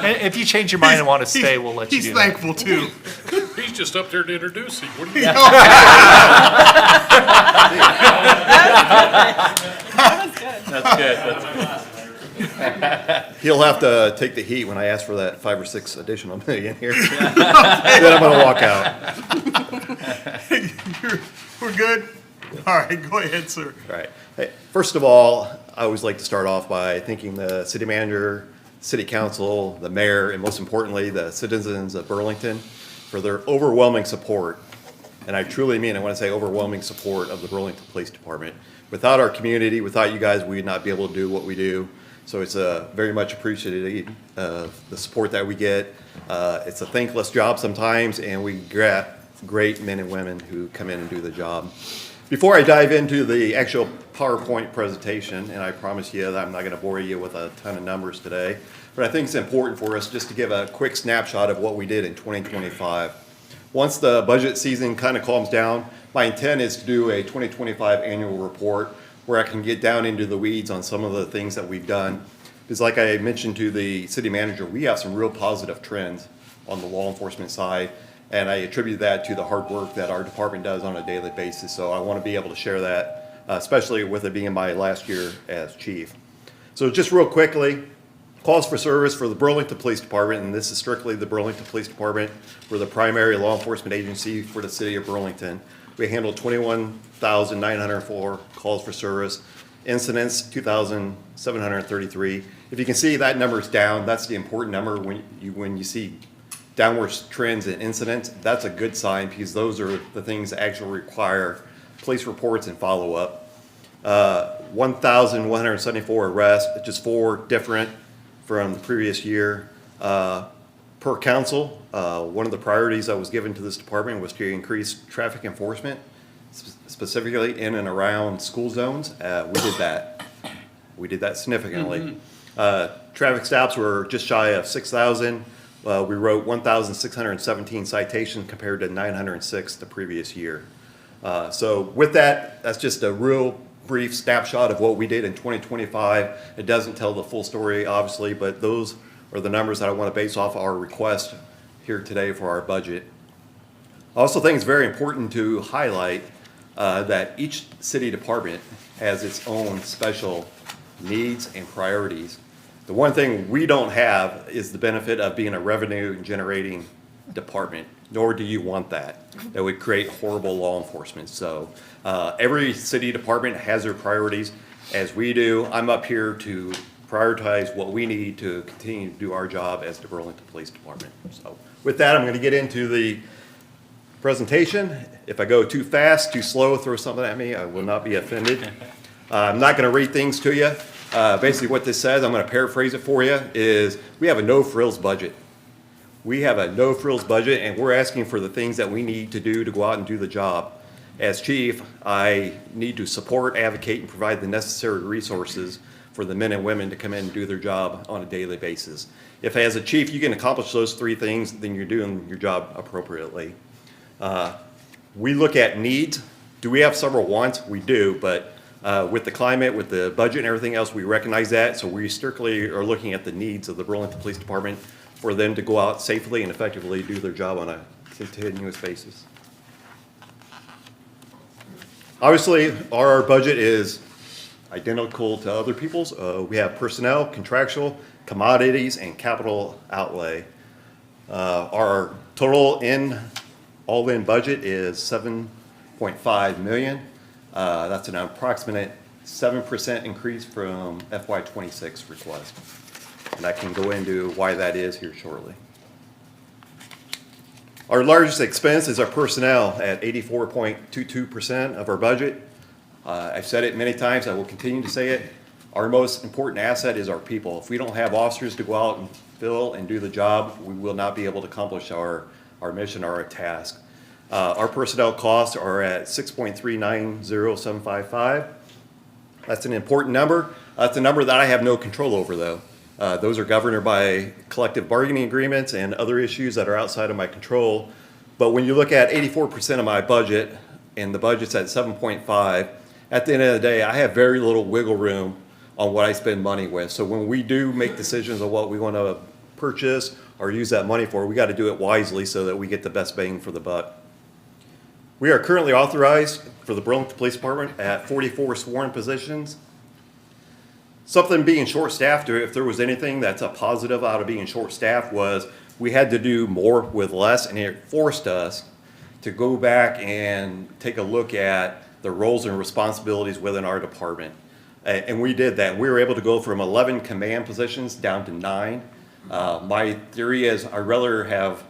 And if you change your mind and want to stay, we'll let you He's do that. thankful too. He's just up there to introduce you. What do you That's good. That's good. He'll have to take the heat when I ask for that 5 or 6 additional million here. Then I'm gonna walk out. We're good? All right, go ahead, sir. All right. Hey, first of all, I always like to start off by thanking the city manager, city council, the mayor, and most importantly, the citizens of Burlington for their overwhelming support. And I truly mean, I want to say overwhelming support of the Burlington Police Department. Without our community, without you guys, we would not be able to do what we do. So it's very much appreciated of the support that we get. It's a thankless job sometimes, and we get great men and women who come in and do the job. Before I dive into the actual PowerPoint presentation, and I promise you that I'm not going to bore you with a ton of numbers today, but I think it's important for us just to give a quick snapshot of what we did in 2025. Once the budget season kind of calms down, my intent is to do a 2025 annual report where I can get down into the weeds on some of the things that we've done. Because like I mentioned to the city manager, we have some real positive trends on the law enforcement side, and I attribute that to the hard work that our department does on a daily basis. So I want to be able to share that, especially with it being my last year as chief. So just real quickly, calls for service for the Burlington Police Department, and this is strictly the Burlington Police Department. We're the primary law enforcement agency for the city of Burlington. We handled 21,904 calls for service, incidents 2,733. If you can see that number is down, that's the important number. When you see downward trends in incidents, that's a good sign because those are the things that actually require police reports and follow-up. 1,174 arrests, which is 4 different from the previous year. Per council, one of the priorities that was given to this department was to increase traffic enforcement, specifically in and around school zones. We did that. We did that significantly. Traffic stops were just shy of 6,000. We wrote 1,617 citations compared to 906 the previous year. So with that, that's just a real brief snapshot of what we did in 2025. It doesn't tell the full story, obviously, but those are the numbers that I want to base off our request here today for our budget. I also think it's very important to highlight that each city department has its own special needs and priorities. The one thing we don't have is the benefit of being a revenue generating department, nor do you want that. That would create horrible law enforcement. So every city department has their priorities, as we do. I'm up here to prioritize what we need to continue to do our job as the Burlington Police Department. So with that, I'm going to get into the presentation. If I go too fast, too slow, throw something at me, I will not be offended. I'm not going to read things to you. Basically what this says, I'm going to paraphrase it for you, is we have a no-frills budget. We have a no-frills budget, and we're asking for the things that we need to do to go out and do the job. As chief, I need to support, advocate, and provide the necessary resources for the men and women to come in and do their job on a daily basis. If as a chief you can accomplish those 3 things, then you're doing your job appropriately. We look at needs. Do we have several wants? We do, but with the climate, with the budget and everything else, we recognize that. So we strictly are looking at the needs of the Burlington Police Department for them to go out safely and effectively do their job on a continuous basis. Obviously, our budget is identical to other people's. We have personnel, contractual, commodities, and capital outlay. Our total all-in budget is $7.5 million. That's an approximate 7% increase from FY26 request. And I can go into why that is here shortly. Our largest expense is our personnel at 84.22% of our budget. I've said it many times, I will continue to say it. Our most important asset is our people. If we don't have officers to go out and fill and do the job, we will not be able to accomplish our mission or our task. Our personnel costs are at 6.390755. That's an important number. That's a number that I have no control over, though. Those are governed by collective bargaining agreements and other issues that are outside of my control. But when you look at 84% of my budget, and the budget's at 7.5, at the end of the day, I have very little wiggle room on what I spend money with. So when we do make decisions on what we want to purchase or use that money for. We got to do it wisely so that we get the best bang for the buck. We are currently authorized for the Burlington Police Department at 44 sworn positions. Something being short-staffed, or if there was anything that's a positive out of being short-staffed, was we had to do more with less, and it forced us to go back and take a look at the roles and responsibilities within our department. And we did that. We were able to go from 11 command positions down to 9. My theory is I'd rather have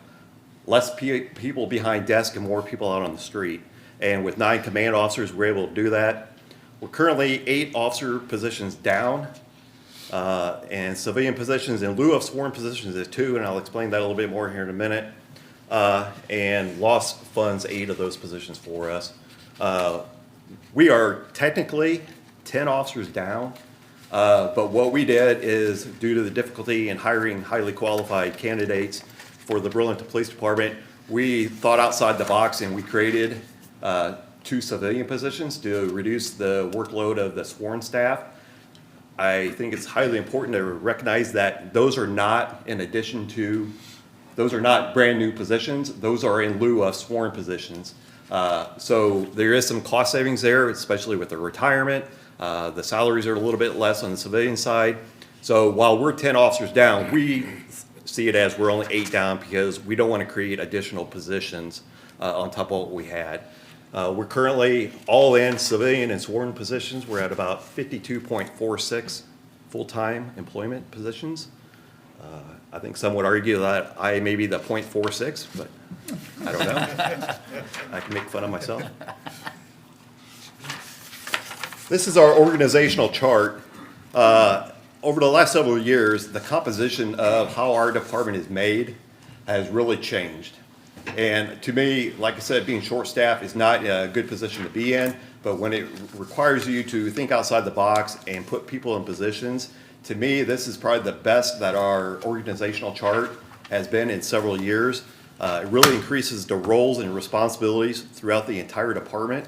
less people behind desk and more people out on the street. And with 9 command officers, we're able to do that. We're currently 8 officer positions down, and civilian positions in lieu of sworn positions is 2, and I'll explain that a little bit more here in a minute. And lost funds 8 of those positions for us. We are technically 10 officers down, but what we did is, due to the difficulty in hiring highly qualified candidates for the Burlington Police Department, we thought outside the box and we created 2 civilian positions to reduce the workload of the sworn staff. I think it's highly important to recognize that those are not in addition to, those are not brand new positions. Those are in lieu of sworn positions. So there is some cost savings there, especially with the retirement. The salaries are a little bit less on the civilian side. So while we're 10 officers down, we see it as we're only 8 down because we don't want to create additional positions on top of what we had. We're currently all in civilian and sworn positions. We're at about 52.46 full-time employment positions. I think some would argue that I may be the .46, but I don't know. I can make fun of myself. This is our organizational chart. Over the last several years, the composition of how our department is made has really changed. And to me, like I said, being short-staffed is not a good position to be in, but when it requires you to think outside the box and put people in positions, to me, this is probably the best that our organizational chart has been in several years. It really increases the roles and responsibilities throughout the entire department.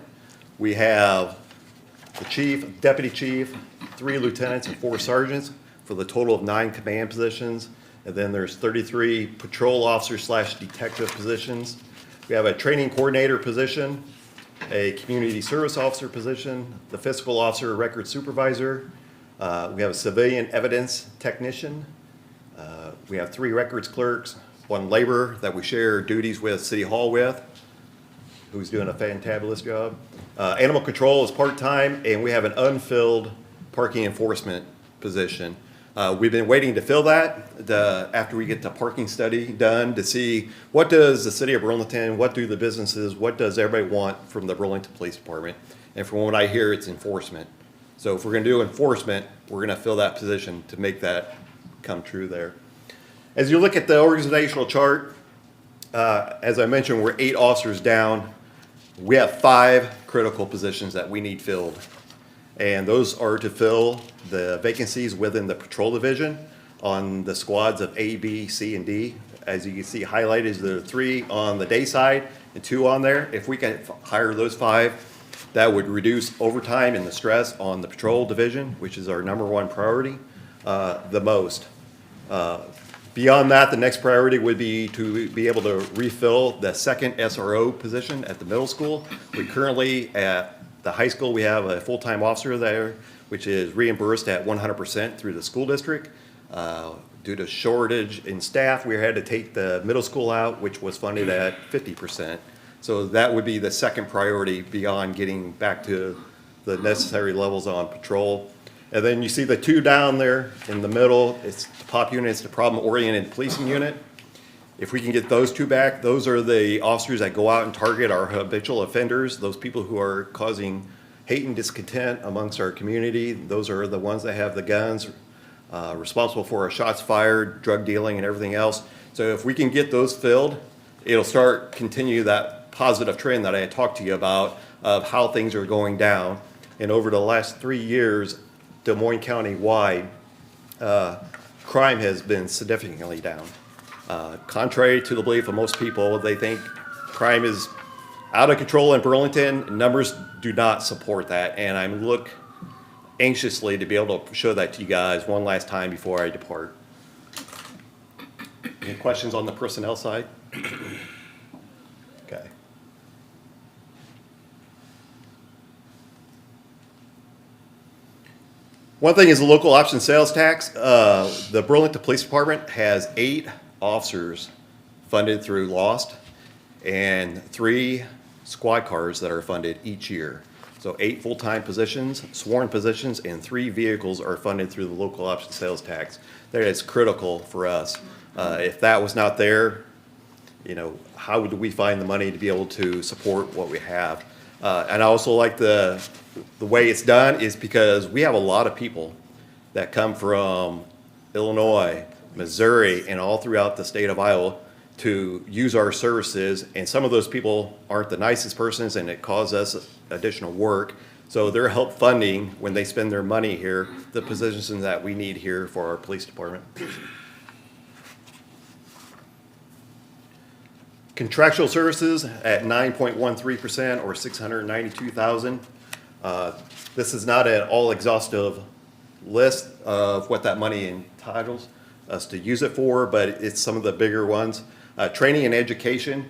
We have the chief, deputy chief, 3 lieutenants, and 4 sergeants for the total of 9 command positions. And then there's 33 patrol officer / detective positions. We have a training coordinator position, a community service officer position, the fiscal officer, record supervisor. We have a civilian evidence technician. We have 3 records clerks, 1 laborer that we share duties with City Hall with, who's doing a fantabulous job. Animal control is part-time, and we have an unfilled parking enforcement position. We've been waiting to fill that after we get the parking study done to see what does the city of Burlington, what do the businesses, what does everybody want from the Burlington Police Department? And from what I hear, it's enforcement. So if we're gonna do enforcement, we're gonna fill that position to make that come true there. As you look at the organizational chart, as I mentioned, we're 8 officers down. We have 5 critical positions that we need filled. And those are to fill the vacancies within the patrol division on the squads of A, B, C, and D. As you can see highlighted, there are 3 on the day side and 2 on there. If we can hire those 5, that would reduce overtime and the stress on the patrol division, which is our #1 priority, the most. Beyond that, the next priority would be to be able to refill the 2nd SRO position at the middle school. We currently, at the high school, we have a full-time officer there, which is reimbursed at 100% through the school district. Due to shortage in staff, we had to take the middle school out, which was funded at 50%. So that would be the second priority beyond getting back to the necessary levels on patrol. And then you see the 2 down there in the middle. It's the POP unit, it's the problem-oriented policing unit. If we can get those 2 back, those are the officers that go out and target our habitual offenders, those people who are causing hate and discontent amongst our community. Those are the ones that have the guns, responsible for our shots fired, drug dealing, and everything else. So if we can get those filled, it'll continue that positive trend that I had talked to you about of how things are going down. And over the last 3 years, Des Moines County-wide, crime has been significantly down. Contrary to the belief of most people, they think crime is out of control in Burlington. Numbers do not support that, and I look anxiously to be able to show that to you guys one last time before I depart. Any questions on the personnel side? Okay. One thing is the local option sales tax. The Burlington Police Department has 8 officers funded through Lost and 3 squad cars that are funded each year. So 8 full-time positions, sworn positions, and 3 vehicles are funded through the local option sales tax. That is critical for us. If that was not there, you know, how would we find the money to be able to support what we have? And I also like the way it's done is because we have a lot of people that come from Illinois, Missouri, and all throughout the state of Iowa to use our services. And some of those people aren't the nicest persons, and it causes us additional work. So they're help funding when they spend their money here, the positions that we need here for our police department. Contractual services at 9.13% or $692,000. This is not an all exhaustive list of what that money entitles us to use it for, but it's some of the bigger ones. Training and education,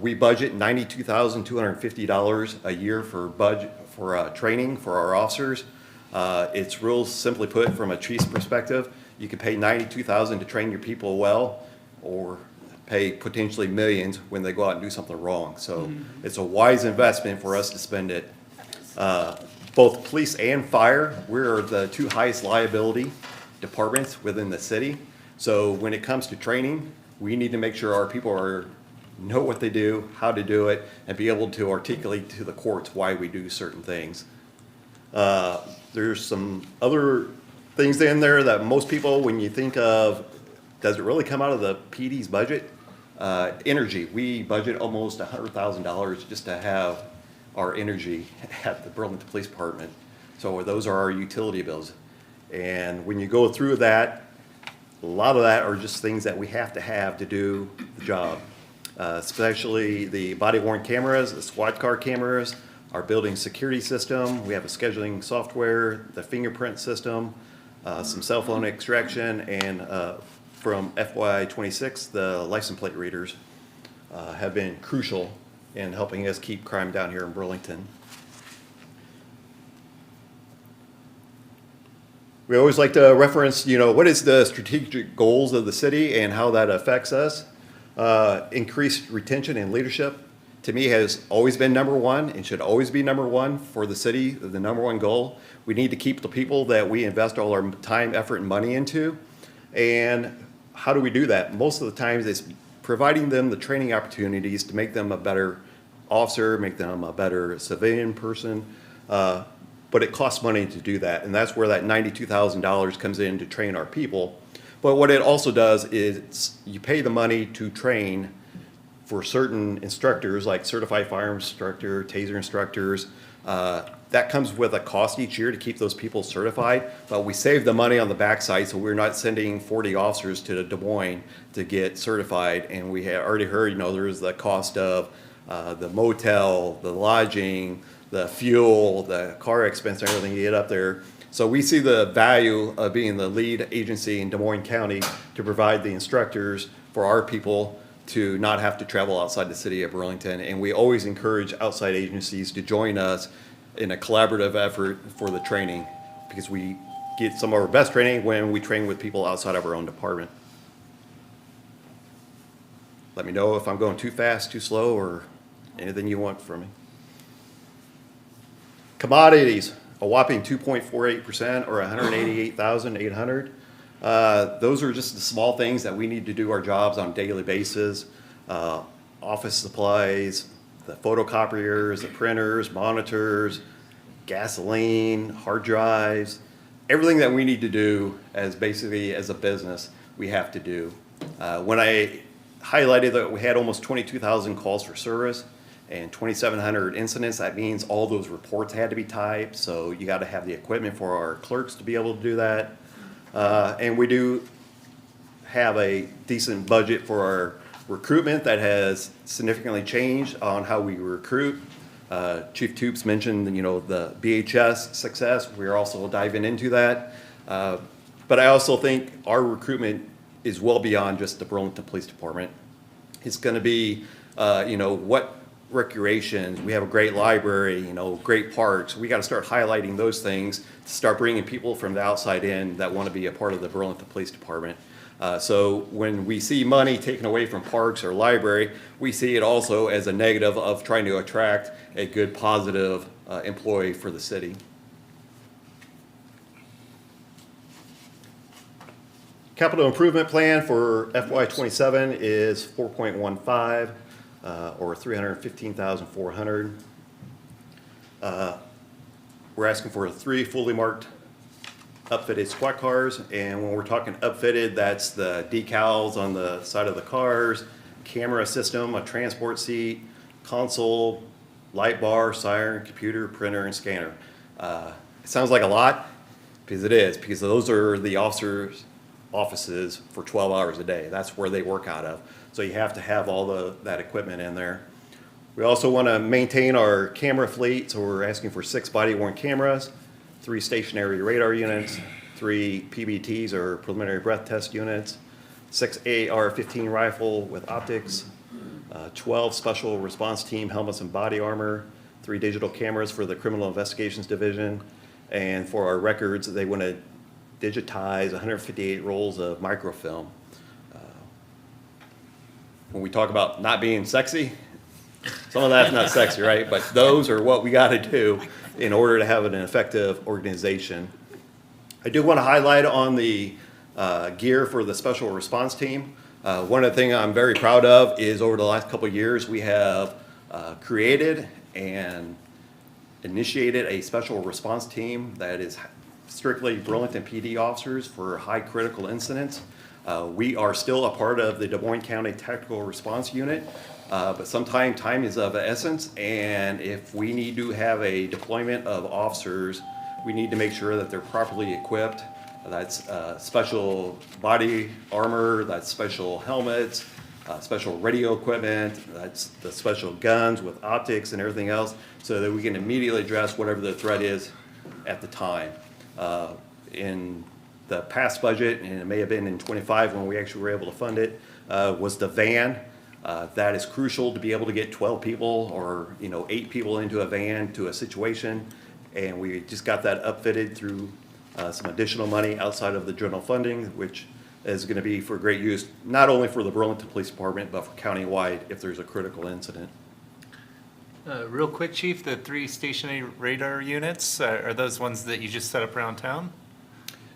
we budget $92,250 a year for training for our officers. It's real simply put from a chief's perspective. You can pay $92,000 to train your people well, or pay potentially millions when they go out and do something wrong. So it's a wise investment for us to spend it. Both police and fire, we're the 2 highest liability departments within the city. So when it comes to training, we need to make sure our people know what they do, how to do it, and be able to articulate to the courts why we do certain things. There's some other things in there that most people, when you think of, does it really come out of the PD's budget? Energy, we budget almost $100,000 just to have our energy at the Burlington Police Department. So those are our utility bills. And when you go through that, a lot of that are just things that we have to do the job. Especially the body worn cameras, the squad car cameras, our building security system. We have a scheduling software, the fingerprint system, some cell phone extraction, and from FY26, the license plate readers have been crucial in helping us keep crime down here in Burlington. We always like to reference, you know, what is the strategic goals of the city and how that affects us. Increased retention and leadership, to me, has always been number one and should always be number one for the city, the number one goal. We need to keep the people that we invest all our time, effort, and money into. And how do we do that? Most of the times it's providing them the training opportunities to make them a better officer, make them a better civilian person. But it costs money to do that. And that's where that $92,000 comes in to train our people. But what it also does is you pay the money to train for certain instructors, like certified firearms instructor, taser instructors. That comes with a cost each year to keep those people certified, but we save the money on the backside, so we're not sending 40 officers to Des Moines to get certified. And we have already heard, you know, there's the cost of the motel, the lodging, the fuel, the car expense, and everything you get up there. So we see the value of being the lead agency in Des Moines County to provide the instructors for our people to not have to travel outside the city of Burlington. And we always encourage outside agencies to join us in a collaborative effort for the training, because we get some of our best training when we train with people outside of our own department. Let me know if I'm going too fast, too slow, or anything you want from me. Commodities, a whopping 2.48% or $188,800. Those are just the small things that we need to do our jobs on a daily basis. Office supplies, the photocopiers, the printers, monitors, gasoline, hard drives, everything that we need to do as basically as a business, we have to do. When I highlighted that we had almost 22,000 calls for service and 2,700 incidents, that means all those reports had to be typed. So you got to have the equipment for our clerks to be able to do that. And we do have a decent budget for our recruitment that has significantly changed on how we recruit. Chief Toops mentioned, you know, the BHS success. We're also diving into that. But I also think our recruitment is well beyond just the Burlington Police Department. It's going to be, what recreations, we have a great library, great parks. We got to start highlighting those things to start bringing people from the outside in that want to be a part of the Burlington Police Department. So when we see money taken away from parks or library, we see it also as a negative of trying to attract a good, positive employee for the city. Capital improvement plan for FY '27 is 4.15, or 315,400. We're asking for 3 fully marked upfitted squad cars, and when we're talking upfitted, that's the decals on the side of the cars, camera system, a transport seat, console, light bar, siren, computer, printer, and scanner. It sounds like a lot, because it is, because those are the officers' offices for 12 hours a day. That's where they work out of. So you have to have all that equipment in there. We also want to maintain our camera fleet, so we're asking for 6 body-worn cameras, 3 stationary radar units, 3 PBTs or preliminary breath test units, 6 AR-15 rifle with optics, 12 special response team helmets and body armor, 3 digital cameras for the criminal investigations division, and for our records, they want to digitize 158 rolls of microfilm. When we talk about not being sexy, some of that's not sexy, right? But those are what we got to do in order to have an effective organization. I do want to highlight on the gear for the special response team. One of the things I'm very proud of is over the last couple of years, we have created and initiated a special response team that is strictly Burlington PD officers for high critical incidents. We are still a part of the Des Moines County Tactical Response Unit, but sometimes time is of the essence, and if we need to have a deployment of officers, we need to make sure that they're properly equipped. That's special body armor, that's special helmets, special radio equipment, that's the special guns with optics and everything else, so that we can immediately address whatever the threat is at the time. In the past budget, and it may have been in '25 when we actually were able to fund it, was the van. That is crucial to be able to get 12 people or 8 people into a van to a situation, and we just got that upfitted through some additional money outside of the general funding, which is going to be for great use, not only for the Burlington Police Department, but for countywide if there's a critical incident. Real quick, Chief, the 3 stationary radar units, are those ones that you just set up around town?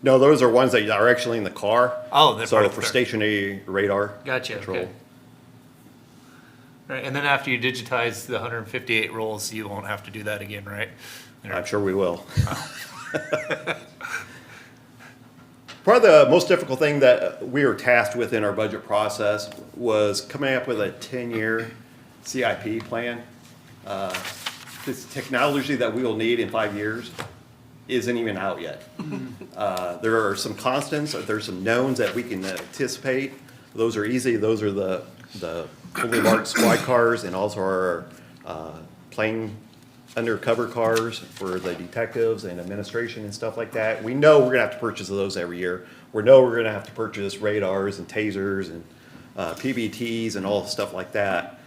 No, those are ones that are actually in the car. Oh, they're part So of for the- stationary radar Gotcha, control. okay. All right, and then after you digitize the 158 rolls, you won't have to do that again, right? I'm sure we will. Probably the most difficult thing that we were tasked with in our budget process was coming up with a 10-year CIP plan. This technology that we will need in 5 years isn't even out yet. There are some constants, there's some knowns that we can anticipate. Those are easy. Those are the fully marked squad cars, and also our plain undercover cars for the detectives and administration and stuff like that. We know we're gonna have to purchase those every year. We know we're gonna have to purchase radars and tasers and PBTs and all stuff like that.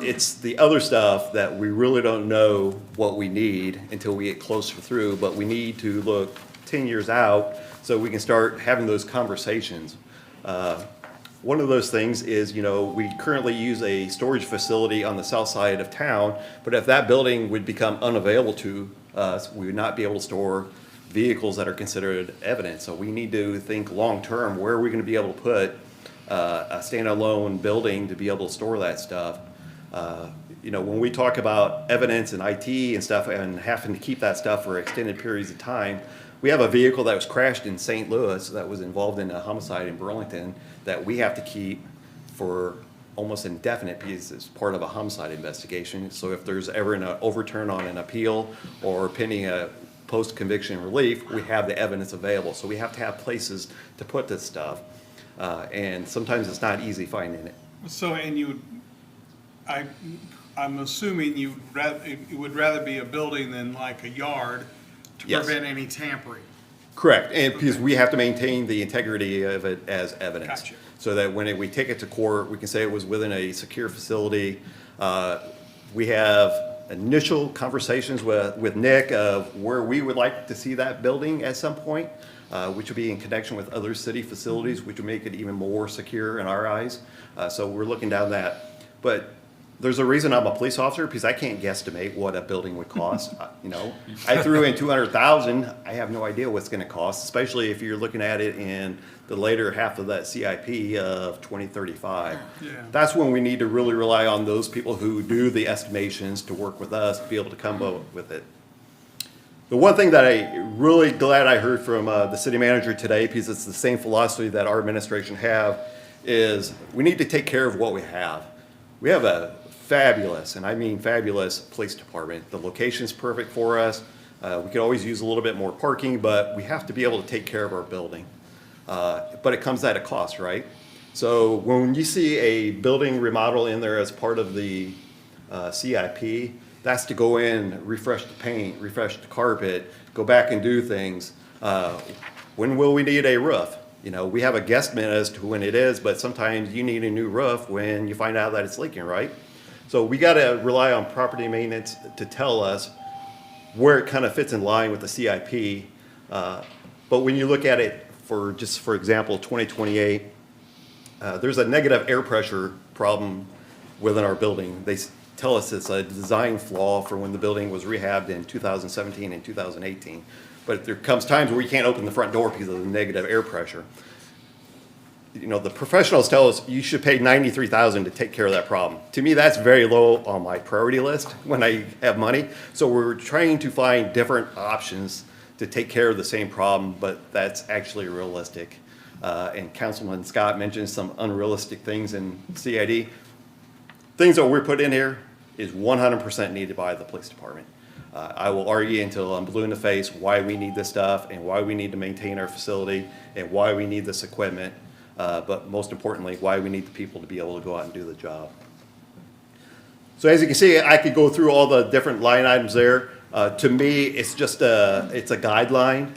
It's the other stuff that we really don't know what we need until we get closer through, but we need to look 10 years out so we can start having those conversations. One of those things is, we currently use a storage facility on the south side of town, but if that building would become unavailable to us, we would not be able to store vehicles that are considered evidence. So we need to think long-term, where are we gonna be able to put a standalone building to be able to store that stuff? When we talk about evidence and IT and stuff and having to keep that stuff for extended periods of time, we have a vehicle that was crashed in St. Louis that was involved in a homicide in Burlington that we have to keep for almost indefinite because it's part of a homicide investigation. So if there's ever an overturn on an appeal or pending a post-conviction relief, we have the evidence available. So we have to have places to put this stuff. And sometimes it's not easy finding it. So, and I'm assuming it would rather be a building than like a yard to Yes. prevent any tampering. Correct, and because we have to maintain the integrity of it as evidence. Gotcha. So that when we take it to court, we can say it was within a secure facility. We have initial conversations with Nick of where we would like to see that building at some point, which would be in connection with other city facilities, which would make it even more secure in our eyes. So we're looking down that. But there's a reason I'm a police officer, because I can't guesstimate what a building would cost. I threw in 200,000. I have no idea what's going to cost, especially if you're looking at it in the later half of that CIP of 2035. Yeah. That's when we need to really rely on those people who do the estimations to work with us to be able to come up with it. The one thing that I really glad I heard from the city manager today, because it's the same philosophy that our administration have, is we need to take care of what we have. We have a fabulous, and I mean fabulous, police department. The location's perfect for us. We could always use a little bit more parking, but we have to be able to take care of our building. But it comes at a cost, right? So when you see a building remodel in there as part of the CIP, that's to go in, refresh the paint, refresh the carpet, go back and do things. When will we need a roof? We have a guesstimate as to when it is, but sometimes you need a new roof when you find out that it's leaking, right? So we got to rely on property maintenance to tell us where it kind of fits in line with the CIP. But when you look at it for example, 2028, there's a negative air pressure problem within our building. They tell us it's a design flaw for when the building was rehabbed in 2017 and 2018. But there comes times where we can't open the front door because of the negative air pressure. The professionals tell us you should pay $93,000 to take care of that problem. To me, that's very low on my priority list when I have money. So we're trying to find different options to take care of the same problem, but that's actually realistic. And Councilman Scott mentioned some unrealistic things in CID. Things that we're put in here is 100% needed by the police department. I will argue until I'm blue in the face why we need this stuff and why we need to maintain our facility and why we need this equipment. But most importantly, why we need the people to be able to go out and do the job. So as you can see, I could go through all the different line items there. To me, it's just it's a guideline.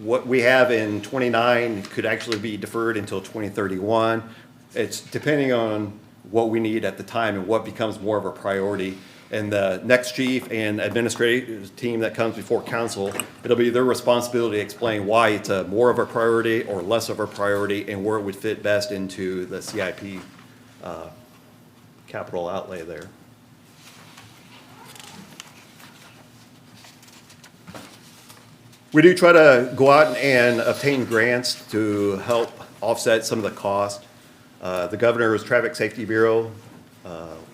What we have in 29 could actually be deferred until 2031. It's depending on what we need at the time and what becomes more of a priority. And the next chief and administrative team that comes before council, it'll be their responsibility to explain why it's a more of a priority or less of a priority and where it would fit best into the CIP capital outlay there. We do try to go out and obtain grants to help offset some of the cost. The Governor's Traffic Safety Bureau,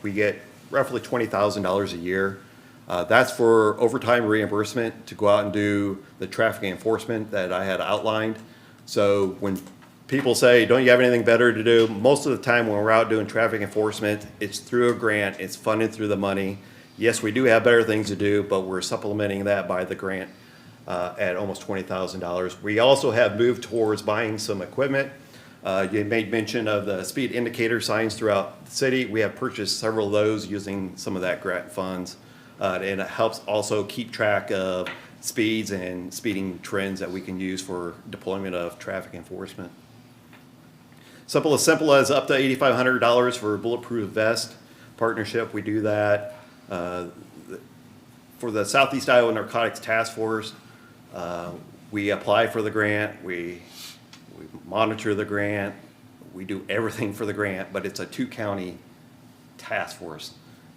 we get roughly $20,000 a year. That's for overtime reimbursement to go out and do the traffic enforcement that I had outlined. So when people say, don't you have anything better to do? Most of the time when we're out doing traffic enforcement, it's through a grant, it's funded through the money. Yes, we do have better things to do, but we're supplementing that by the grant at almost $20,000. We also have moved towards buying some equipment. You made mention of the speed indicator signs throughout the city. We have purchased several of those using some of that grant funds. And it helps also keep track of speeds and speeding trends that we can use for deployment of traffic enforcement. Simple as up to $8,500 for bulletproof vest partnership. We do that. For the Southeast Iowa Narcotics Task Force, we apply for the grant. We monitor the grant, we do everything for the grant, but it's a 2-county task force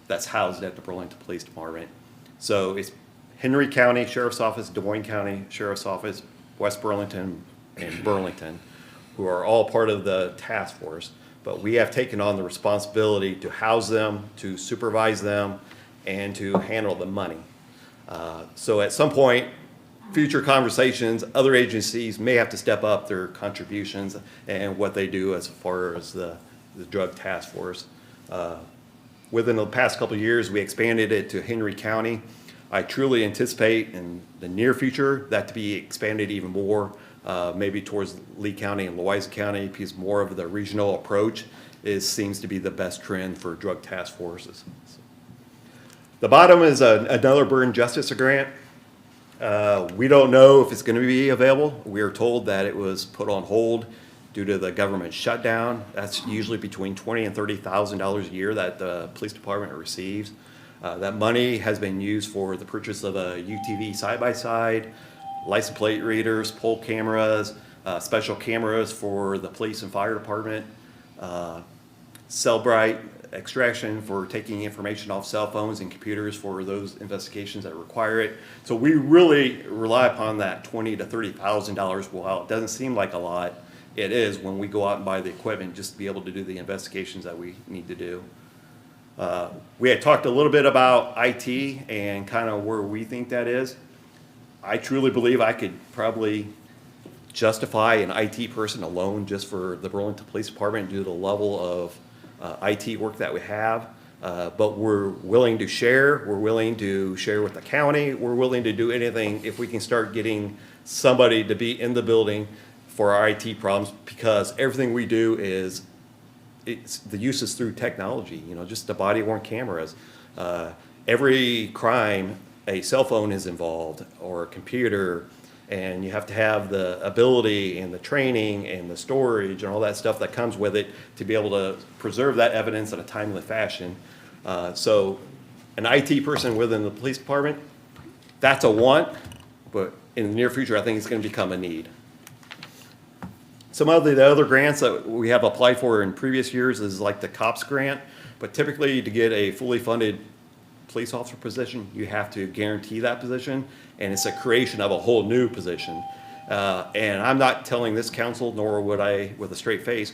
that's housed at the Burlington Police Department. So it's Henry County Sheriff's Office, Des Moines County Sheriff's Office, West Burlington, and Burlington, who are all part of the task force. But we have taken on the responsibility to house them, to supervise them, and to handle the money. So at some point, future conversations, other agencies may have to step up their contributions and what they do as far as the drug task force. Within the past couple of years, we expanded it to Henry County. I truly anticipate in the near future that to be expanded even more, maybe towards Lee County and Louisa County, because more of the regional approach seems to be the best trend for drug task forces. The bottom is another burn justice grant. We don't know if it's going to be available. We are told that it was put on hold due to the government shutdown. That's usually between $20,000 and $30,000 a year that the police department receives. That money has been used for the purchase of a UTV side-by-side, license plate readers, pole cameras, special cameras for the police and fire department, Cellbrite extraction for taking information off cell phones and computers for those investigations that require it. So we really rely upon that $20,000 to $30,000. While it doesn't seem like a lot, it is when we go out and buy the equipment just to be able to do the investigations that we need to do. We had talked a little bit about IT and kind of where we think that is. I truly believe I could probably justify an IT person alone just for the Burlington Police Department due to the level of IT work that we have. But we're willing to share. We're willing to share with the county. We're willing to do anything if we can start getting somebody to be in the building for our IT problems, because everything we do is, the use is through technology, just the body-worn cameras. Every crime, a cell phone is involved or a computer, and you have to have the ability and the training and the storage and all that stuff that comes with it to be able to preserve that evidence in a timely fashion. So an IT person within the police department, that's a want, but in the near future, I think it's going to become a need. Some of the other grants that we have applied for in previous years is like the COPS grant, but typically to get a fully funded police officer position, you have to guarantee that position, and it's a creation of a whole new position. And I'm not telling this council, nor would I with a straight face,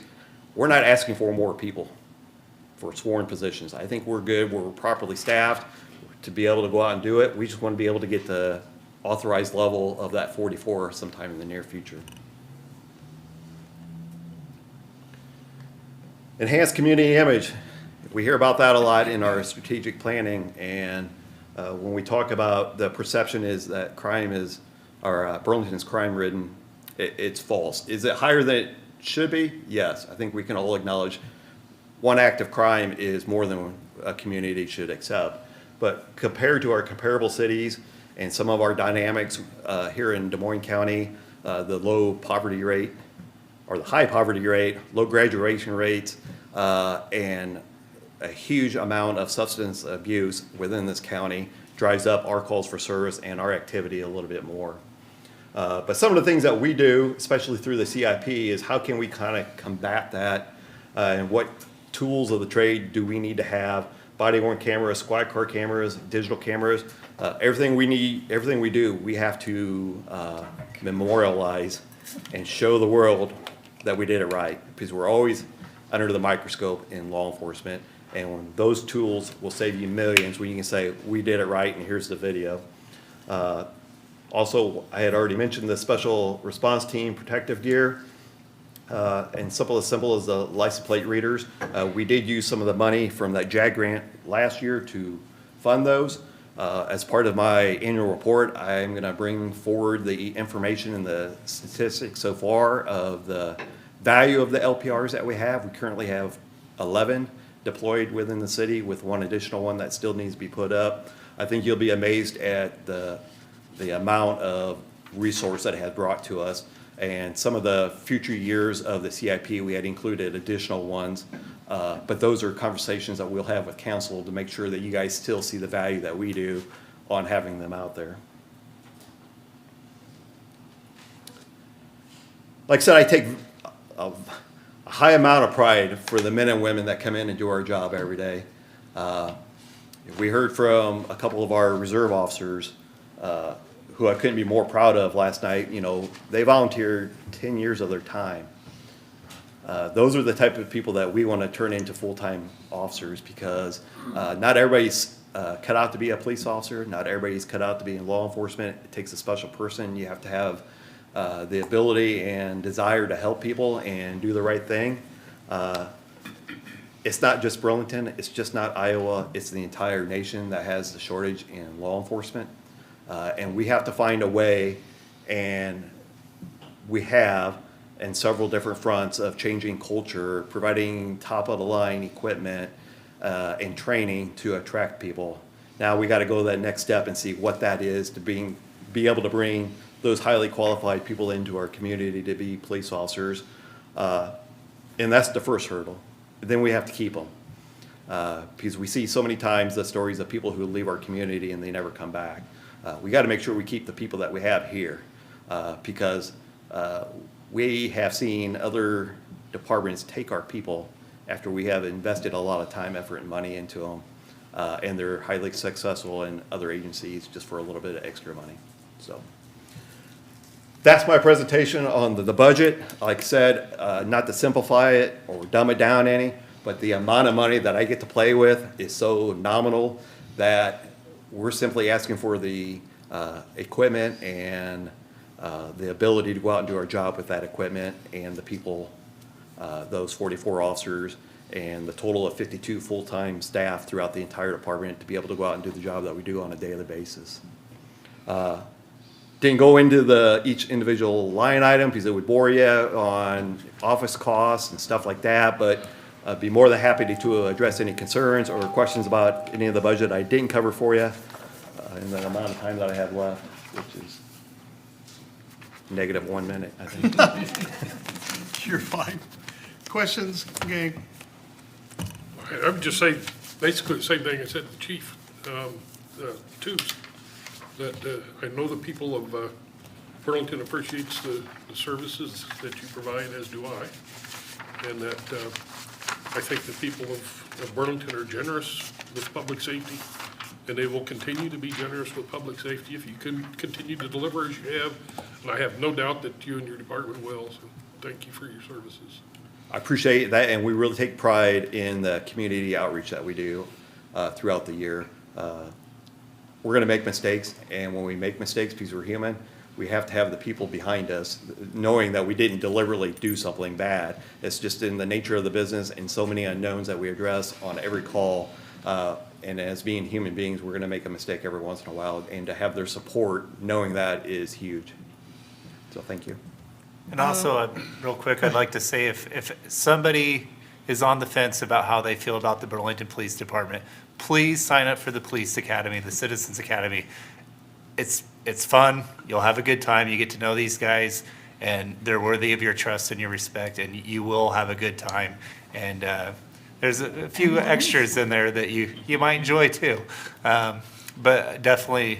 we're not asking for more people for sworn positions. I think we're good, we're properly staffed to be able to go out and do it. We just want to be able to get the authorized level of that 44 sometime in the near future. Enhanced community image. We hear about that a lot in our strategic planning, and when we talk about the perception is that crime is, or Burlington is crime-ridden, it's false. Is it higher than it should be? Yes. I think we can all acknowledge one act of crime is more than a community should accept. But compared to our comparable cities and some of our dynamics here in Des Moines County, the low poverty rate, or the high poverty rate, low graduation rates, and a huge amount of substance abuse within this county drives up our calls for service and our activity a little bit more. But some of the things that we do, especially through the CIP, is how can we kind of combat that, and what tools of the trade do we need to have? Body-worn cameras, squad car cameras, digital cameras, everything we need, everything we do, we have to memorialize and show the world that we did it right, because we're always under the microscope in law enforcement, and when those tools will save you millions when you can say, we did it right and here's the video. Also, I had already mentioned the special response team protective gear, and simple as the license plate readers. We did use some of the money from that JAG grant last year to fund those. As part of my annual report, I'm going to bring forward the information and the statistics so far of the value of the LPRs that we have. We currently have 11 deployed within the city, with one additional one that still needs to be put up. I think you'll be amazed at the amount of resource that it has brought to us. And some of the future years of the CIP, we had included additional ones. But those are conversations that we'll have with council to make sure that you guys still see the value that we do on having them out there. Like I said, I take a high amount of pride for the men and women that come in and do our job every day. We heard from a couple of our reserve officers who I couldn't be more proud of last night. They volunteered 10 years of their time. Those are the type of people that we want to turn into full-time officers, because not everybody's cut out to be a police officer. Not everybody's cut out to be in law enforcement. It takes a special person. You have to have the ability and desire to help people and do the right thing. It's not just Burlington. It's just not Iowa. It's the entire nation that has the shortage in law enforcement. And we have to find a way, and we have, in several different fronts of changing culture, providing top-of-the-line equipment and training to attract people. Now we got to go that next step and see what that is to be able to bring those highly qualified people into our community to be police officers. And that's the first hurdle. Then we have to keep them. Because we see so many times the stories of people who leave our community and they never come back. We got to make sure we keep the people that we have here, because we have seen other departments take our people after we have invested a lot of time, effort, and money into them, and they're highly successful in other agencies just for a little bit of extra money. So that's my presentation on the budget. Like I said, not to simplify it or dumb it down any, but the amount of money that I get to play with is so nominal that we're simply asking for the equipment and the ability to go out and do our job with that equipment and the people, those 44 officers and the total of 52 full-time staff throughout the entire department to be able to go out and do the job that we do on a daily basis. Didn't go into each individual line item because it would bore you on office costs and stuff like that, but I'd be more than happy to address any concerns or questions about any of the budget I didn't cover for you in the amount of time that I have left, which is negative 1 minute, I think. You're fine. Questions, gang? I would just say basically the same thing I said to the chief, too, that I know the people of Burlington appreciates the services that you provide, as do I, and that I think the people of Burlington are generous with public safety, and they will continue to be generous with public safety if you can continue to deliver as you have, and I have no doubt that you and your department will, so thank you for your services. I appreciate that, and we really take pride in the community outreach that we do throughout the year. We're going to make mistakes, and when we make mistakes, because we're human, we have to have the people behind us knowing that we didn't deliberately do something bad. It's just in the nature of the business and so many unknowns that we address on every call. And as being human beings, we're going to make a mistake every once in a while, and to have their support, knowing that is huge. So thank you. And also, real quick, I'd like to say if somebody is on the fence about how they feel about the Burlington Police Department, please sign up for the Police Academy, the Citizens Academy. It's fun. You'll have a good time. You get to know these guys, and they're worthy of your trust and your respect, and you will have a good time. And there's a few extras in there that you might enjoy too. But definitely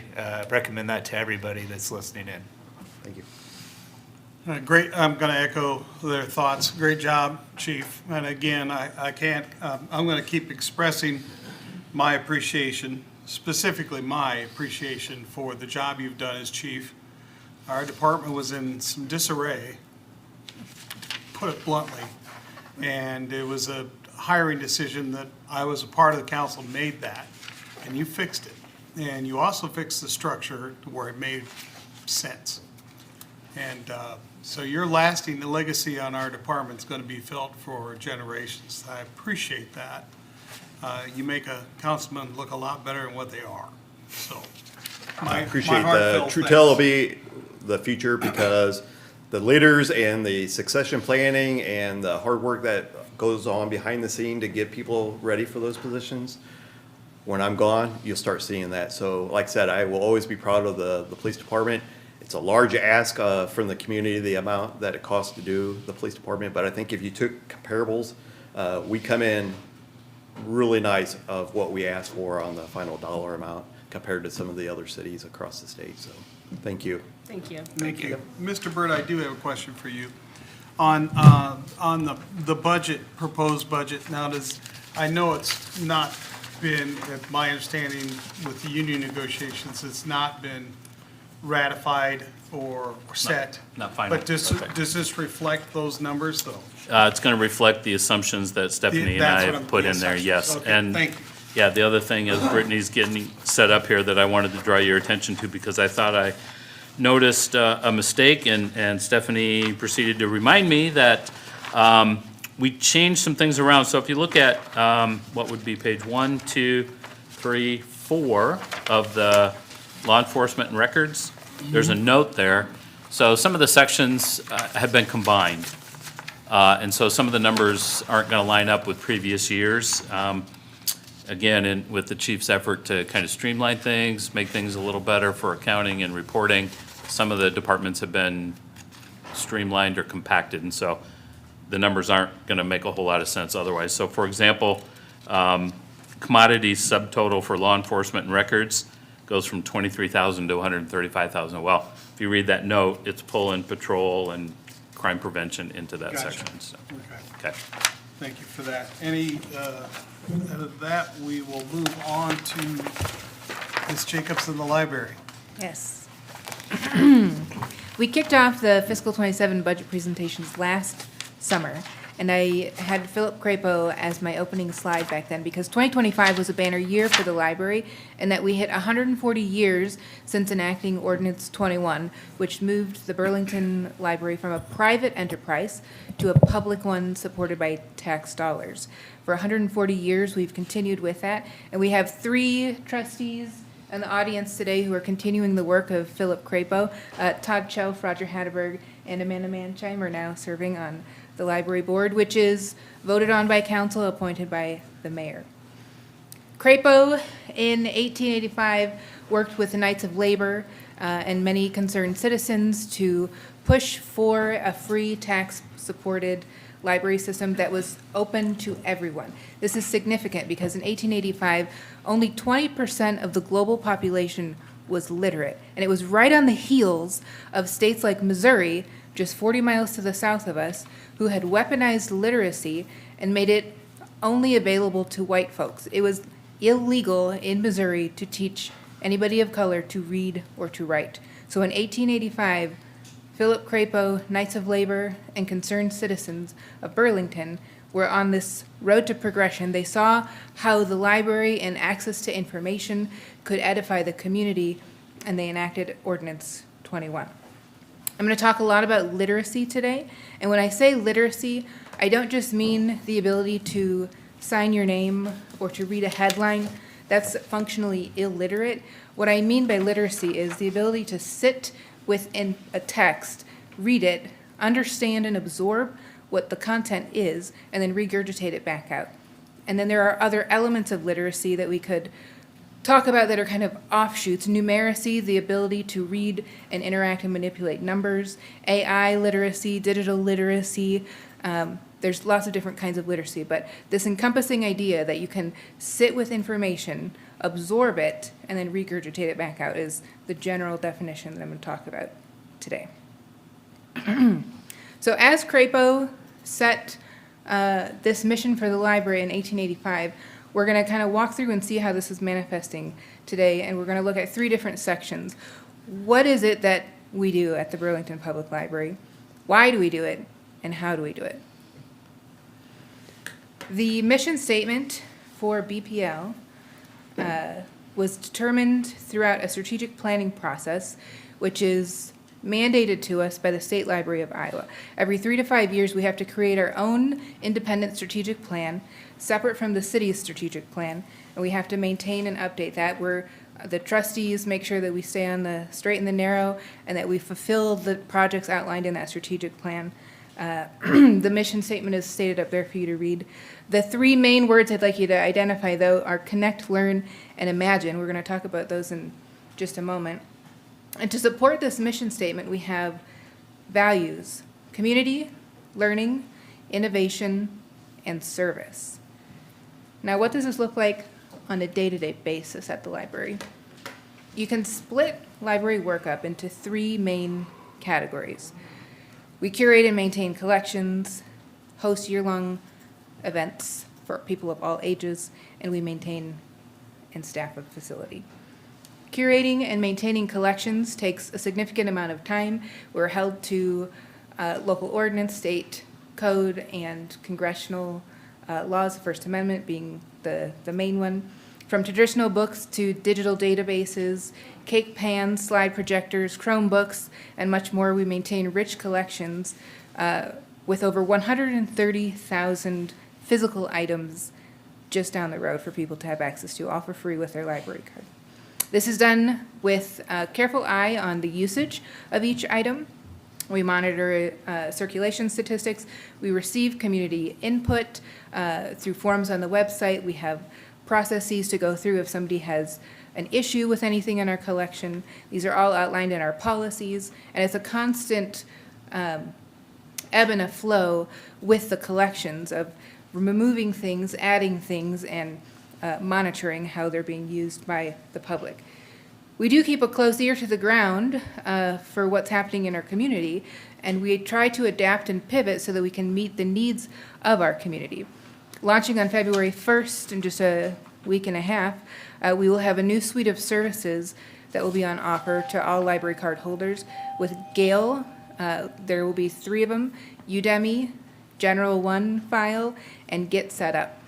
recommend that to everybody that's listening in. Thank you. Great, I'm going to echo their thoughts. Great job, Chief. And again, I can't, I'm going to keep expressing my appreciation, specifically my appreciation for the job you've done as chief. Our department was in some disarray, put it bluntly, and it was a hiring decision that I was a part of the council made that, and you fixed it. And you also fixed the structure to where it made sense. And so your lasting legacy on our department is going to be felt for generations. I appreciate that. You make a councilman look a lot better than what they are. So I appreciate the Trutel will be the future, because the leaders and the succession planning and the hard work that goes on behind the scene to get people ready for those positions. When I'm gone, you'll start seeing that. So like I said, I will always be proud of the police department. It's a large ask from the community, the amount that it costs to do the police department. But I think if you took comparables, we come in really nice of what we asked for on the final dollar amount compared to some of the other cities across the state. So thank you. Thank you. Thank you. Mr. Byrd, I do have a question for you. On the budget, proposed budget, now I know it's not been, at my understanding with the union negotiations, it's not been ratified or set. Not final. But does this reflect those numbers, though? It's going to reflect the assumptions that Stephanie and I That's what have put in there, the yes. assumptions. Okay, And thank you. yeah, the other thing is Brittany's getting set up here that I wanted to draw your attention to, because I thought I noticed a mistake, and Stephanie proceeded to remind me that we changed some things around. So if you look at what would be page 1, 2, 3, 4 of the law enforcement and records, there's a note there. So some of the sections have been combined. And so some of the numbers aren't going to line up with previous years. again, with the chief's effort to kind of streamline things, make things a little better for accounting and reporting, some of the departments have been streamlined or compacted, and so the numbers aren't going to make a whole lot of sense otherwise. So for example, commodities subtotal for law enforcement and records goes from 23,000 to 135,000. Well, if you read that note, it's pulling patrol and crime prevention into that Gotcha. section, so, Okay. okay. Thank you for that. Any, out of that, we will move on to Ms. Jacobs in the library. Yes. We kicked off the fiscal '27 budget presentations last summer, and I had Philip Crapo as my opening slide back then, because 2025 was a banner year for the library, and that we hit 140 years since enacting Ordinance 21, which moved the Burlington Library from a private enterprise to a public one supported by tax dollars. For 140 years, we've continued with that, and we have 3 trustees in the audience today who are continuing the work of Philip Crapo. Todd Shelf, Roger Hatterberg, and Amanda Manchime are now serving on the library board, which is voted on by council, appointed by the mayor. Crapo, in 1885, worked with the Knights of Labor and many concerned citizens to push for a free tax-supported library system that was open to everyone. This is significant because in 1885, only 20% of the global population was literate. And it was right on the heels of states like Missouri, just 40 miles to the south of us, who had weaponized literacy and made it only available to white folks. It was illegal in Missouri to teach anybody of color to read or to write. So in 1885, Philip Crapo, Knights of Labor, and concerned citizens of Burlington were on this road to progression. They saw how the library and access to information could edify the community, and they enacted Ordinance 21. I'm going to talk a lot about literacy today, and when I say literacy, I don't just mean the ability to sign your name or to read a headline. That's functionally illiterate. What I mean by literacy is the ability to sit within a text, read it, understand and absorb what the content is, and then regurgitate it back out. And then there are other elements of literacy that we could talk about that are kind of offshoots. Numeracy, the ability to read and interact and manipulate numbers. AI literacy, digital literacy. There's lots of different kinds of literacy, but this encompassing idea that you can sit with information, absorb it, and then regurgitate it back out is the general definition that I'm going to talk about today. So as Crapo set this mission for the library in 1885, we're going to kind of walk through and see how this is manifesting today, and we're going to look at 3 different sections. What is it that we do at the Burlington Public Library? Why do we do it? And how do we do it? The mission statement for BPL was determined throughout a strategic planning process, which is mandated to us by the State Library of Iowa. Every 3 to 5 years, we have to create our own independent strategic plan, separate from the city's strategic plan, and we have to maintain and update that. The trustees make sure that we stay on the straight and the narrow, and that we fulfill the projects outlined in that strategic plan. The mission statement is stated up there for you to read. The 3 main words I'd like you to identify, though, are connect, learn, and imagine. We're going to talk about those in just a moment. And to support this mission statement, we have values: community, learning, innovation, and service. Now, what does this look like on a day-to-day basis at the library? You can split library work up into 3 main categories. We curate and maintain collections, host year-long events for people of all ages, and we maintain and staff a facility. Curating and maintaining collections takes a significant amount of time. We're held to local ordinance, state code, and congressional laws, the First Amendment being the main one. From traditional books to digital databases, cake pans, slide projectors, Chromebooks, and much more, we maintain rich collections with over 130,000 physical items just down the road for people to have access to, all for free with their library card. This is done with a careful eye on the usage of each item. We monitor circulation statistics. We receive community input through forums on the website. We have processes to go through if somebody has an issue with anything in our collection. These are all outlined in our policies, and it's a constant ebb and a flow with the collections of removing things, adding things, and monitoring how they're being used by the public. We do keep a close ear to the ground for what's happening in our community, and we try to adapt and pivot so that we can meet the needs of our community. Launching on February 1st, in just a week and a half, we will have a new suite of services that will be on offer to all library card holders. With Gale, there will be 3 of them: Udemy, General One File, and Get Set Up.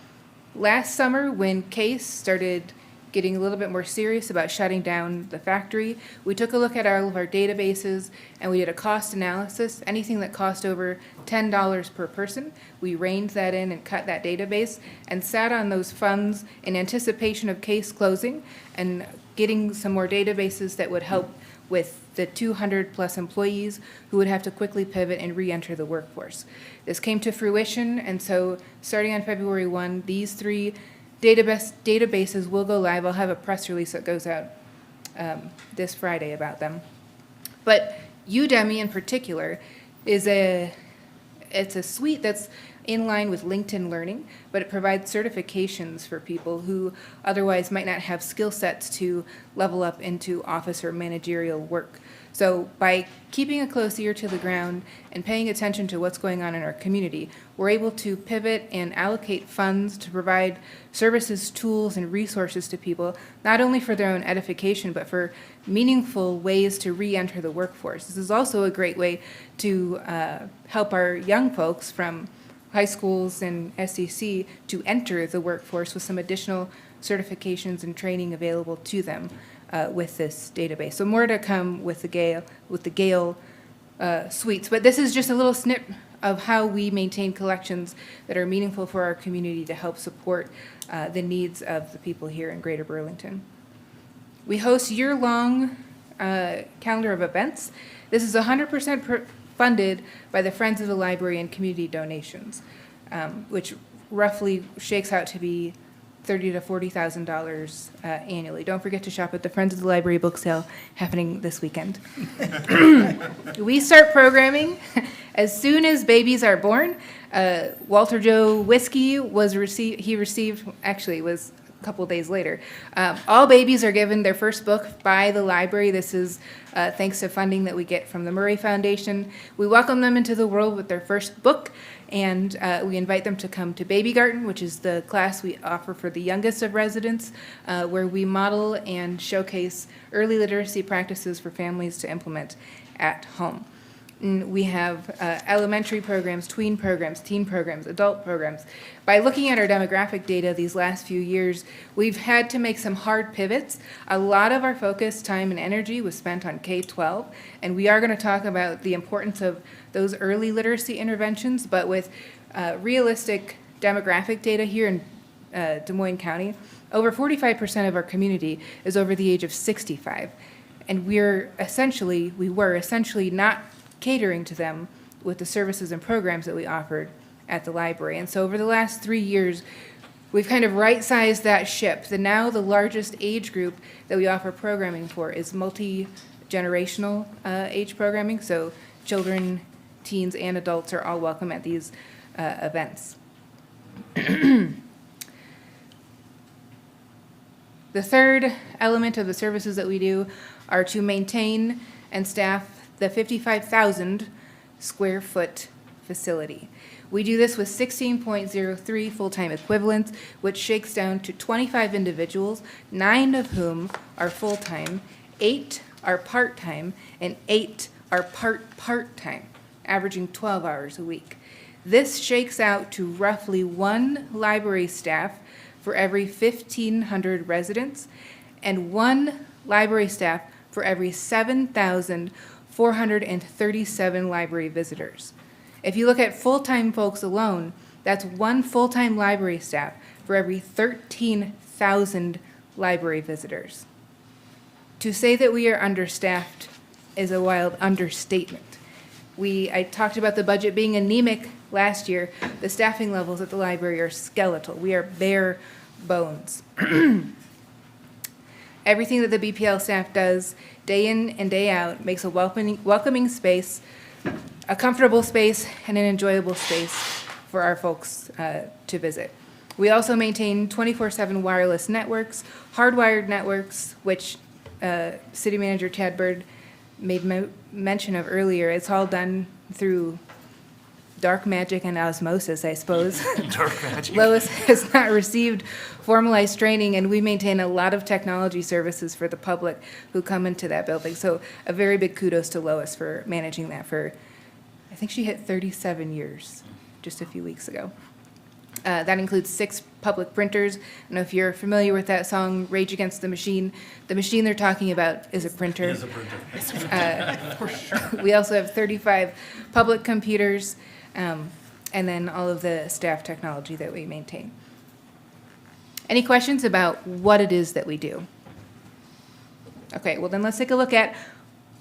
Last summer, when CASE started getting a little bit more serious about shutting down the factory, we took a look at all of our databases and we did a cost analysis. Anything that cost over $10 per person, we reined that in and cut that database and sat on those funds in anticipation of CASE closing and getting some more databases that would help with the 200 plus employees who would have to quickly pivot and re-enter the workforce. This came to fruition, and so starting on February 1, these 3 databases will go live. I'll have a press release that goes out this Friday about them. But Udemy in particular is it's a suite that's in line with LinkedIn Learning, but it provides certifications for people who otherwise might not have skill sets to level up into office or managerial work. So by keeping a close ear to the ground and paying attention to what's going on in our community, we're able to pivot and allocate funds to provide services, tools, and resources to people, not only for their own edification, but for meaningful ways to re-enter the workforce. This is also a great way to help our young folks from high schools and SEC to enter the workforce with some additional certifications and training available to them with this database. So more to come with the Gale suites. But this is just a little snip of how we maintain collections that are meaningful for our community to help support the needs of the people here in Greater Burlington. We host year-long calendar of events. This is 100% funded by the Friends of the Library and community donations, which roughly shakes out to be $30,000 to $40,000 annually. Don't forget to shop at the Friends of the Library book sale happening this weekend. We start programming as soon as babies are born. Walter Joe Whiskey was received a couple days later. All babies are given their first book by the library. This is thanks to funding that we get from the Murray Foundation. We welcome them into the world with their first book, and we invite them to come to Baby Garden, which is the class we offer for the youngest of residents, where we model and showcase early literacy practices for families to implement at home. And we have elementary programs, tween programs, teen programs, adult programs. By looking at our demographic data these last few years, we've had to make some hard pivots. A lot of our focus, time, and energy was spent on K-12, and we are going to talk about the importance of those early literacy interventions, but with realistic demographic data here in Des Moines County, over 45% of our community is over the age of 65, and we were essentially not catering to them with the services and programs that we offered at the library. And so over the last 3 years, we've kind of right-sized that ship. Now the largest age group that we offer programming for is multi-generational age programming, so children, teens, and adults are all welcome at these events. The third element of the services that we do are to maintain and staff the 55,000 square foot facility. We do this with 16.03 full-time equivalents, which shakes down to 25 individuals, 9 of whom are full-time, 8 are part-time, and 8 are part-time, averaging 12 hours a week. This shakes out to roughly 1 library staff for every 1,500 residents and 1 library staff for every 7,437 library visitors. If you look at full-time folks alone, that's 1 full-time library staff for every 13,000 library visitors. To say that we are understaffed is a wild understatement. I talked about the budget being anemic last year. The staffing levels at the library are skeletal. We are bare bones. Everything that the BPL staff does day in and day out makes a welcoming space, a comfortable space, and an enjoyable space for our folks to visit. We also maintain 24/7 wireless networks, hardwired networks, which City Manager Chad Bird made mention of earlier. It's all done through dark magic and osmosis, I suppose. Dark magic. Lois has not received formalized training, and we maintain a lot of technology services for the public who come into that building. So a very big kudos to Lois for managing that for, I think she hit 37 years just a few weeks ago. That includes 6 public printers. I don't know if you're familiar with that song, Rage Against the Machine. The machine they're talking about is a printer. We also have 35 public computers, and then all of the staff technology that we maintain. Any questions about what it is that we do? Okay, well then let's take a look at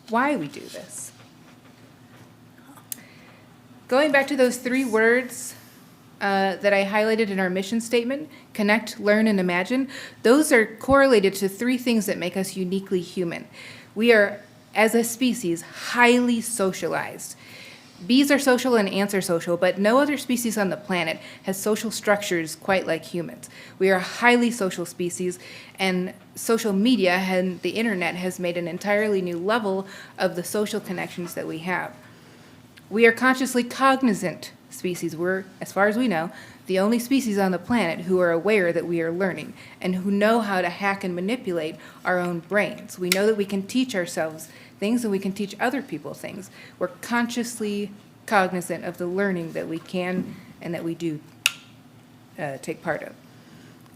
why we do this. Going back to those 3 words that I highlighted in our mission statement, connect, learn, and imagine, those are correlated to 3 things that make us uniquely human. We are, as a species, highly socialized. Bees are social and ants are social, but no other species on the planet has social structures quite like humans. We are a highly social species, and social media and the internet has made an entirely new level of the social connections that we have. We are consciously cognizant species. We're, as far as we know, the only species on the planet who are aware that we are learning and who know how to hack and manipulate our own brains. We know that we can teach ourselves things and we can teach other people things. We're consciously cognizant of the learning that we can and that we do take part of.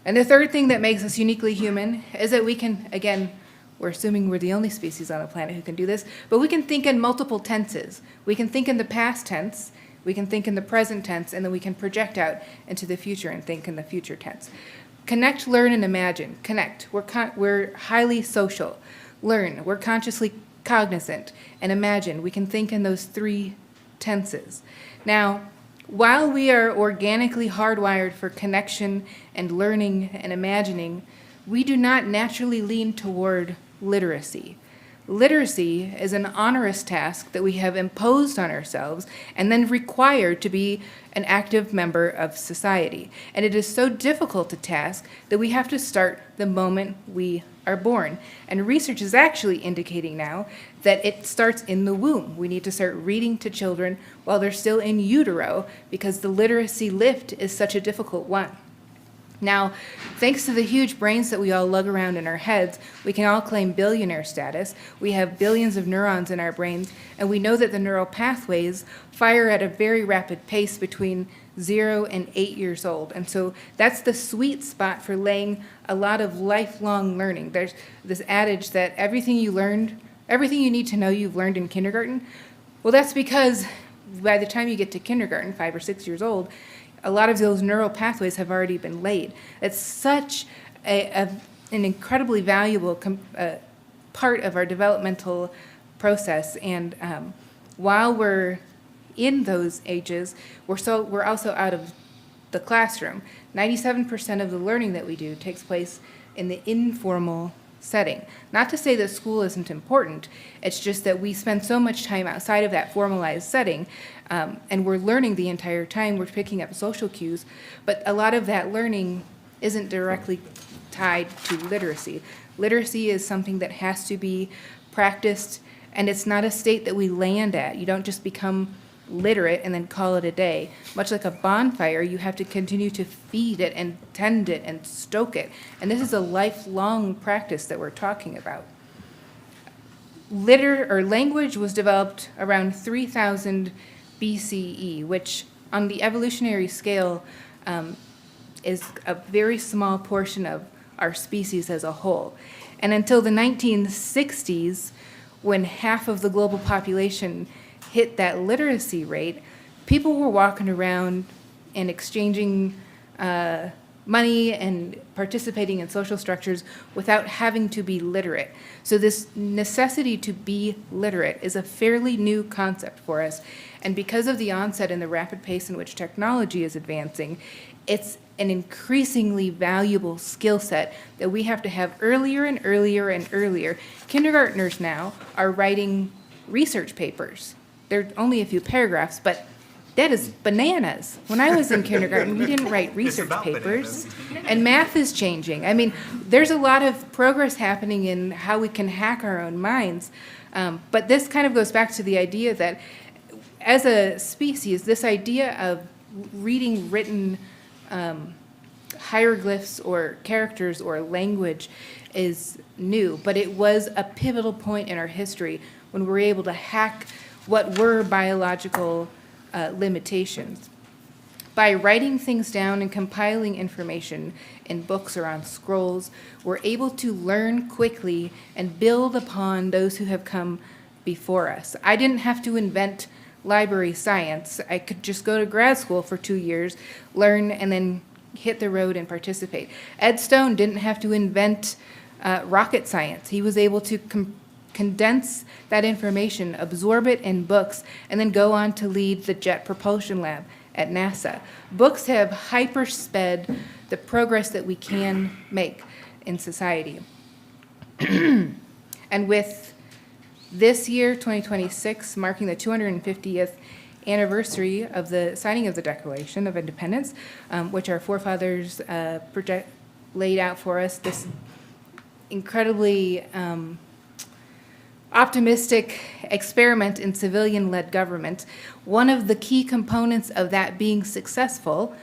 And the third thing that makes us uniquely human is that we can, again, we're assuming we're the only species on the planet who can do this, but we can think in multiple tenses. We can think in the past tense, we can think in the present tense, and then we can project out into the future and think in the future tense. Connect, learn, and imagine. Connect. We're highly social. Learn. We're consciously cognizant. And imagine. We can think in those 3 tenses. Now, while we are organically hardwired for connection and learning and imagining, we do not naturally lean toward literacy. Literacy is an onerous task that we have imposed on ourselves and then required to be an active member of society. And it is so difficult a task that we have to start the moment we are born. And research is actually indicating now that it starts in the womb. We need to start reading to children while they're still in utero because the literacy lift is such a difficult one. Now, thanks to the huge brains that we all lug around in our heads, we can all claim billionaire status. We have billions of neurons in our brains, and we know that the neural pathways fire at a very rapid pace between 0 and 8 years old. And so that's the sweet spot for laying a lot of lifelong learning. There's this adage that everything you need to know you've learned in kindergarten. Well, that's because by the time you get to kindergarten, 5 or 6 years old, a lot of those neural pathways have already been laid. It's such an incredibly valuable part of our developmental process. And while we're in those ages, we're also out of the classroom. 97% of the learning that we do takes place in the informal setting. Not to say that school isn't important, it's just that we spend so much time outside of that formalized setting, and we're learning the entire time, we're picking up social cues, but a lot of that learning isn't directly tied to literacy. Literacy is something that has to be practiced, and it's not a state that we land at. You don't just become literate and then call it a day. Much like a bonfire, you have to continue to feed it and tend it and stoke it. And this is a lifelong practice that we're talking about. Language was developed around 3000 BCE, which on the evolutionary scale is a very small portion of our species as a whole. And until the 1960s, when half of the global population hit that literacy rate, people were walking around and exchanging money and participating in social structures without having to be literate. So this necessity to be literate is a fairly new concept for us. And because of the onset and the rapid pace in which technology is advancing, it's an increasingly valuable skill set that we have to have earlier and earlier and earlier. Kindergartners now are writing research papers. They're only a few paragraphs, but that is bananas. When I was in kindergarten, we didn't write research about papers. And math is changing. I mean, there's a lot of progress happening in how we can hack our own minds. But this kind of goes back to the idea that as a species, this idea of reading written hieroglyphs or characters or language is new, but it was a pivotal point in our history when we were able to hack what were biological limitations. By writing things down and compiling information in books or on scrolls, we're able to learn quickly and build upon those who have come before us. I didn't have to invent library science. I could just go to grad school for 2 years, learn, and then hit the road and participate. Ed Stone didn't have to invent rocket science. He was able to condense that information, absorb it in books, and then go on to lead the Jet Propulsion Lab at NASA. Books have hyper-sped the progress that we can make in society. And with this year, 2026, marking the 250th anniversary of the signing of the Declaration of Independence, which our forefathers laid out for us, this incredibly optimistic experiment in civilian-led government, one of the key components of that being successful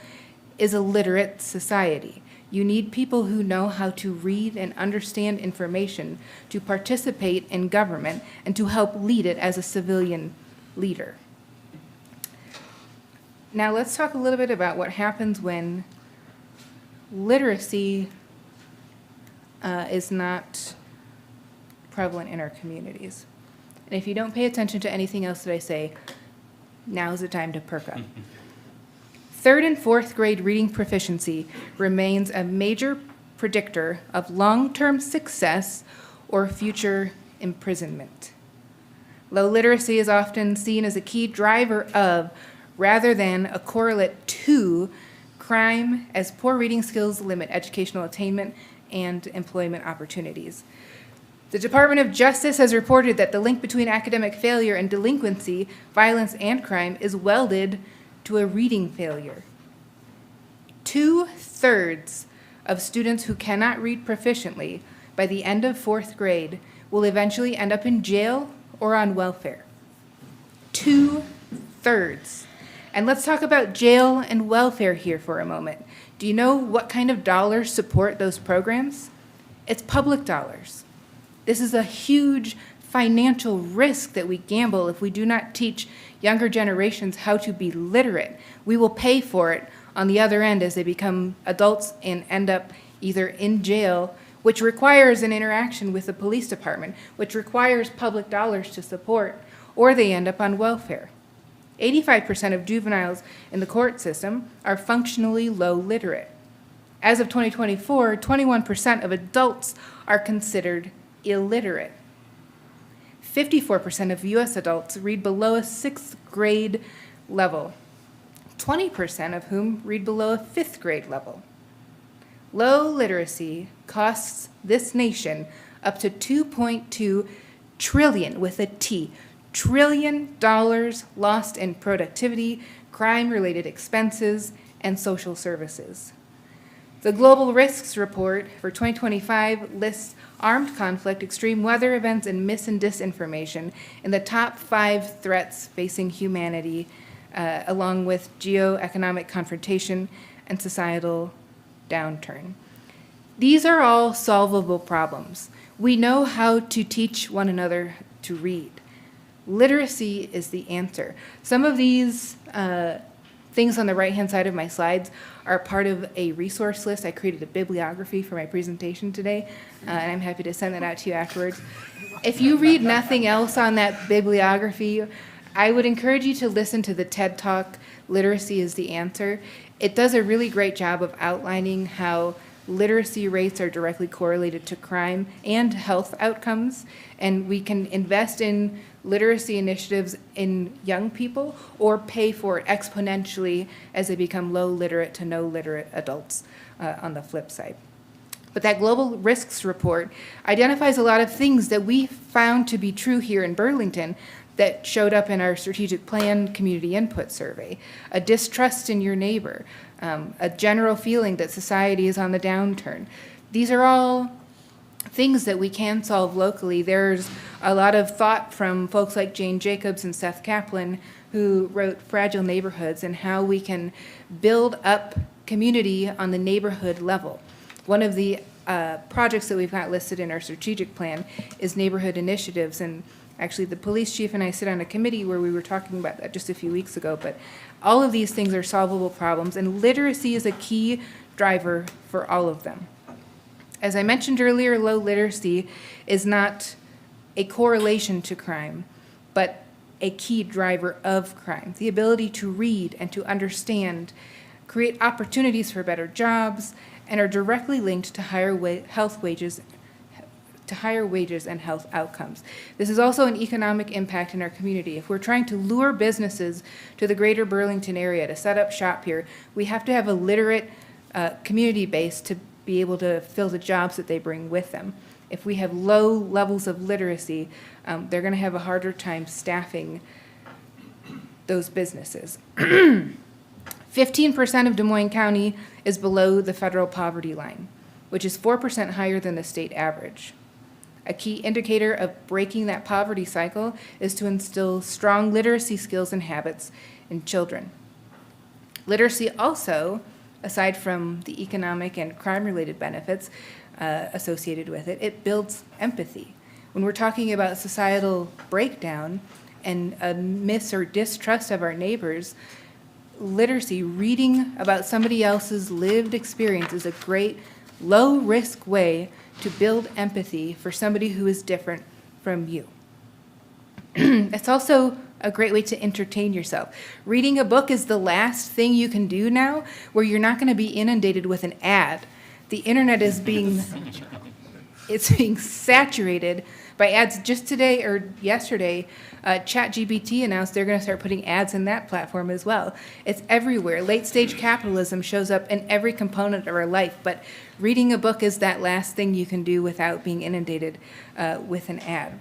is a literate society. You need people who know how to read and understand information to participate in government and to help lead it as a civilian leader. Now let's talk a little bit about what happens when literacy is not prevalent in our communities. And if you don't pay attention to anything else that I say, now's the time to perk up. Third and fourth grade reading proficiency remains a major predictor of long-term success or future imprisonment. Low literacy is often seen as a key driver of, rather than a correlate to, crime, as poor reading skills limit educational attainment and employment opportunities. The Department of Justice has reported that the link between academic failure and delinquency, violence, and crime is welded to a reading failure. 2/3 of students who cannot read proficiently by the end of fourth grade will eventually end up in jail or on welfare. 2/3. And let's talk about jail and welfare here for a moment. Do you know what kind of dollars support those programs? It's public dollars. This is a huge financial risk that we gamble if we do not teach younger generations how to be literate. We will pay for it on the other end as they become adults and end up either in jail, which requires an interaction with the police department, which requires public dollars to support, or they end up on welfare. 85% of juveniles in the court system are functionally low literate. As of 2024, 21% of adults are considered illiterate. 54% of U.S. adults read below a 6th grade level, 20% of whom read below a 5th grade level. Low literacy costs this nation up to $2.2 trillion, with a T, trillion dollars lost in productivity, crime-related expenses, and social services. The Global Risks Report for 2025 lists armed conflict, extreme weather events, and mis- and disinformation in the top 5 threats facing humanity, along with geo-economic confrontation and societal downturn. These are all solvable problems. We know how to teach one another to read. Literacy is the answer. Some of these things on the right-hand side of my slides are part of a resource list. I created a bibliography for my presentation today, and I'm happy to send that out to you afterwards. If you read nothing else on that bibliography, I would encourage you to listen to the TED Talk, Literacy is the Answer. It does a really great job of outlining how literacy rates are directly correlated to crime and health outcomes, and we can invest in literacy initiatives in young people or pay for it exponentially as they become low literate to no literate adults on the flip side. But that global risks report identifies a lot of things that we found to be true here in Burlington that showed up in our strategic plan community input survey. A distrust in your neighbor, a general feeling that society is on the downturn. These are all things that we can solve locally. There's a lot of thought from folks like Jane Jacobs and Seth Kaplan, who wrote Fragile Neighborhoods, and how we can build up community on the neighborhood level. One of the projects that we've got listed in our strategic plan is neighborhood initiatives, and actually the police chief and I sit on a committee where we were talking about that just a few weeks ago, but all of these things are solvable problems, and literacy is a key driver for all of them. As I mentioned earlier, low literacy is not a correlation to crime, but a key driver of crime. The ability to read and to understand create opportunities for better jobs and are directly linked to higher wages and health outcomes. This is also an economic impact in our community. If we're trying to lure businesses to the greater Burlington area to set up shop here, we have to have a literate community base to be able to fill the jobs that they bring with them. If we have low levels of literacy, they're going to have a harder time staffing those businesses. 15% of Des Moines County is below the federal poverty line, which is 4% higher than the state average. A key indicator of breaking that poverty cycle is to instill strong literacy skills and habits in children. Literacy also, aside from the economic and crime-related benefits associated with it, it builds empathy. When we're talking about societal breakdown and a miss or distrust of our neighbors, literacy, reading about somebody else's lived experience, is a great low-risk way to build empathy for somebody who is different from you. It's also a great way to entertain yourself. Reading a book is the last thing you can do now where you're not going to be inundated with an ad. The internet is being saturated by ads. Just today or yesterday, ChatGPT announced they're going to start putting ads in that platform as well. It's everywhere. Late-stage capitalism shows up in every component of our life, but reading a book is that last thing you can do without being inundated with an ad.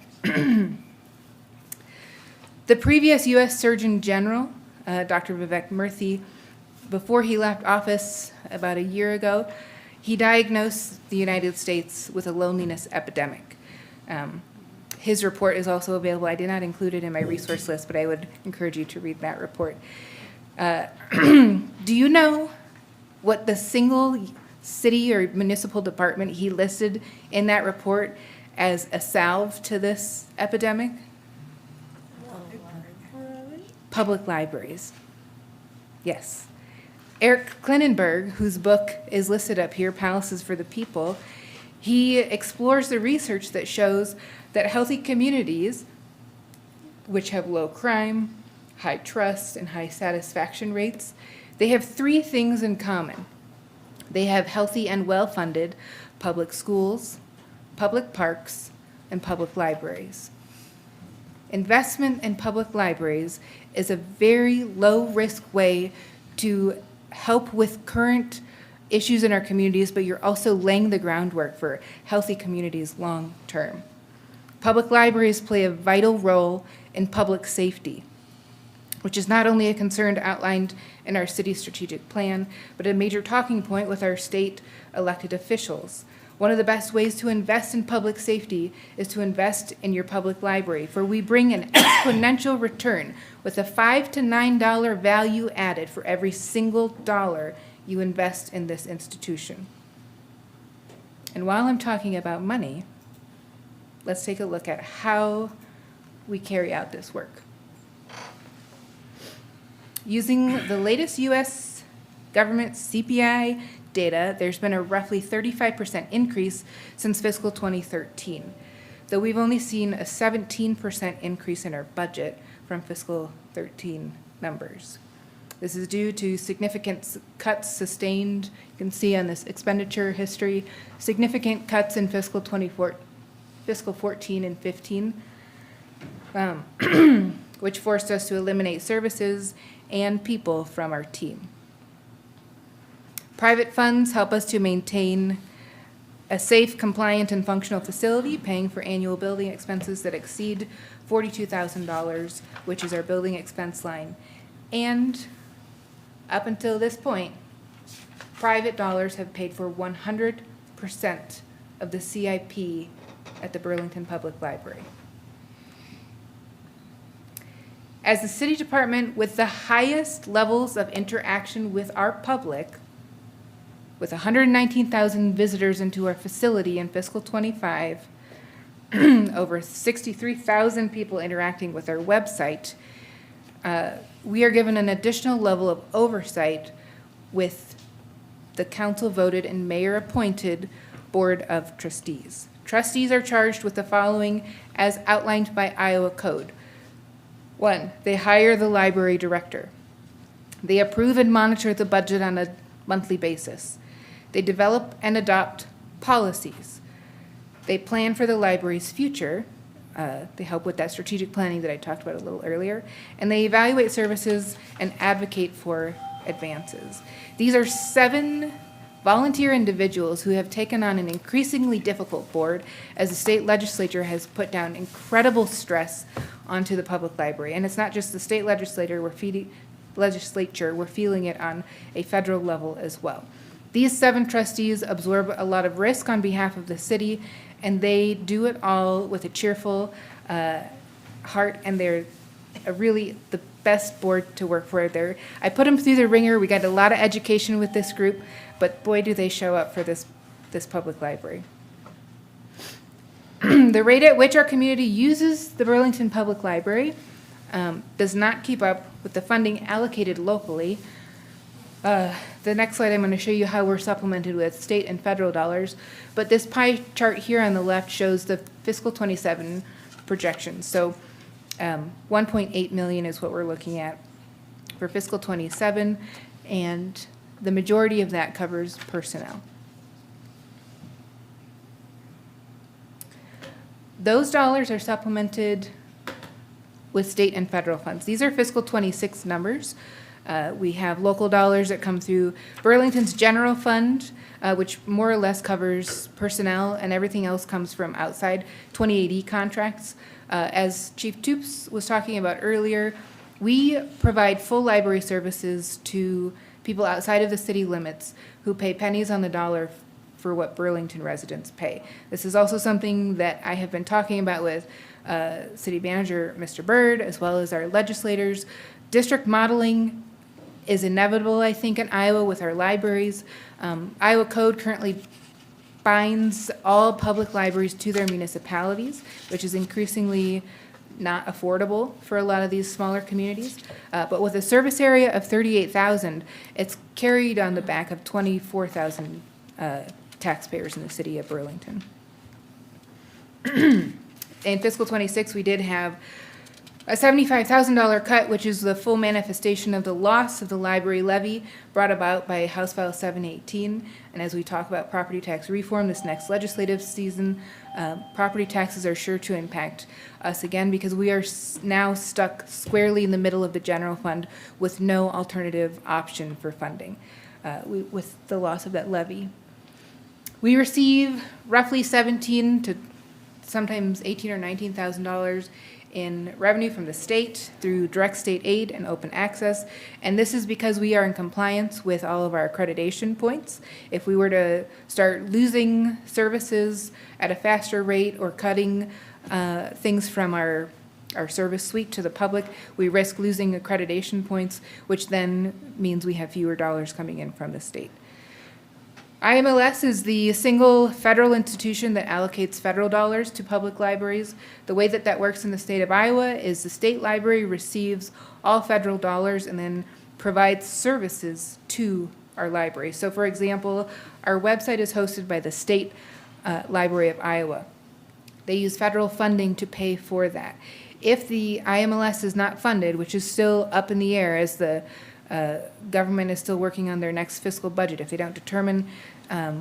The previous U.S. Surgeon General, Dr. Vivek Murthy, before he left office about a year ago, he diagnosed the United States with a loneliness epidemic. His report is also available. I did not include it in my resource list, but I would encourage you to read that report. Do you know what the single city or municipal department he listed in that report as a salve to this epidemic? Public libraries. Yes. Eric Klinenberg, whose book is listed up here, Palaces for the People, he explores the research that shows that healthy communities, which have low crime, high trust, and high satisfaction rates, they have three things in common. They have healthy and well-funded public schools, public parks, and public libraries. Investment in public libraries is a very low-risk way to help with current issues in our communities, but you're also laying the groundwork for healthy communities long-term. Public libraries play a vital role in public safety, which is not only a concern outlined in our city strategic plan, but a major talking point with our state elected officials. One of the best ways to invest in public safety is to invest in your public library, for we bring an exponential return with a $5 to $9 value added for every single dollar you invest in this institution. And while I'm talking about money, let's take a look at how we carry out this work. Using the latest U.S. government CPI data, there's been a roughly 35% increase since fiscal 2013, though we've only seen a 17% increase in our budget from fiscal 13 numbers. This is due to significant cuts sustained, you can see on this expenditure history, significant cuts in fiscal 14 and 15. which forced us to eliminate services and people from our team. Private funds help us to maintain a safe, compliant, and functional facility, paying for annual building expenses that exceed $42,000, which is our building expense line. And up until this point, private dollars have paid for 100% of the CIP at the Burlington Public Library. As the city department with the highest levels of interaction with our public, with 119,000 visitors into our facility in fiscal '25, over 63,000 people interacting with our website, we are given an additional level of oversight with the council-voted and mayor-appointed Board of Trustees. Trustees are charged with the following as outlined by Iowa Code. 1, they hire the library director. They approve and monitor the budget on a monthly basis. They develop and adopt policies. They plan for the library's future. They help with that strategic planning that I talked about a little earlier. And they evaluate services and advocate for advances. These are 7 volunteer individuals who have taken on an increasingly difficult board as the state legislature has put down incredible stress onto the public library. And it's not just the state legislature, we're feeling it on a federal level as well. These 7 trustees absorb a lot of risk on behalf of the city, and they do it all with a cheerful heart, and they're really the best board to work for. I put them through the ringer. We got a lot of education with this group, but boy, do they show up for this public library. The rate at which our community uses the Burlington Public Library does not keep up with the funding allocated locally. The next slide, I'm going to show you how we're supplemented with state and federal dollars, but this pie chart here on the left shows the fiscal '27 projections. So 1.8 million is what we're looking at for fiscal '27, and the majority of that covers personnel. Those dollars are supplemented with state and federal funds. These are fiscal '26 numbers. We have local dollars that come through Burlington's general fund, which more or less covers personnel, and everything else comes from outside 2080 contracts. As Chief Toops was talking about earlier, we provide full library services to people outside of the city limits who pay pennies on the dollar for what Burlington residents pay. This is also something that I have been talking about with City Manager Mr. Byrd, as well as our legislators. District modeling is inevitable, I think, in Iowa with our libraries. Iowa Code currently binds all public libraries to their municipalities, which is increasingly not affordable for a lot of these smaller communities. But with a service area of 38,000, it's carried on the back of 24,000 taxpayers in the city of Burlington. In fiscal '26, we did have a $75,000 cut, which is the full manifestation of the loss of the library levy brought about by House File 718. And as we talk about property tax reform this next legislative season, property taxes are sure to impact us again because we are now stuck squarely in the middle of the general fund with no alternative option for funding with the loss of that levy. We receive roughly $17,000 to sometimes $18,000 or $19,000 in revenue from the state through direct state aid and open access. And this is because we are in compliance with all of our accreditation points. If we were to start losing services at a faster rate or cutting things from our service suite to the public, we risk losing accreditation points, which then means we have fewer dollars coming in from the state. IMLS is the single federal institution that allocates federal dollars to public libraries. The way that that works in the state of Iowa is the state library receives all federal dollars and then provides services to our library. So for example, our website is hosted by the State Library of Iowa. They use federal funding to pay for that. If the IMLS is not funded, which is still up in the air as the government is still working on their next fiscal budget, if they don't determine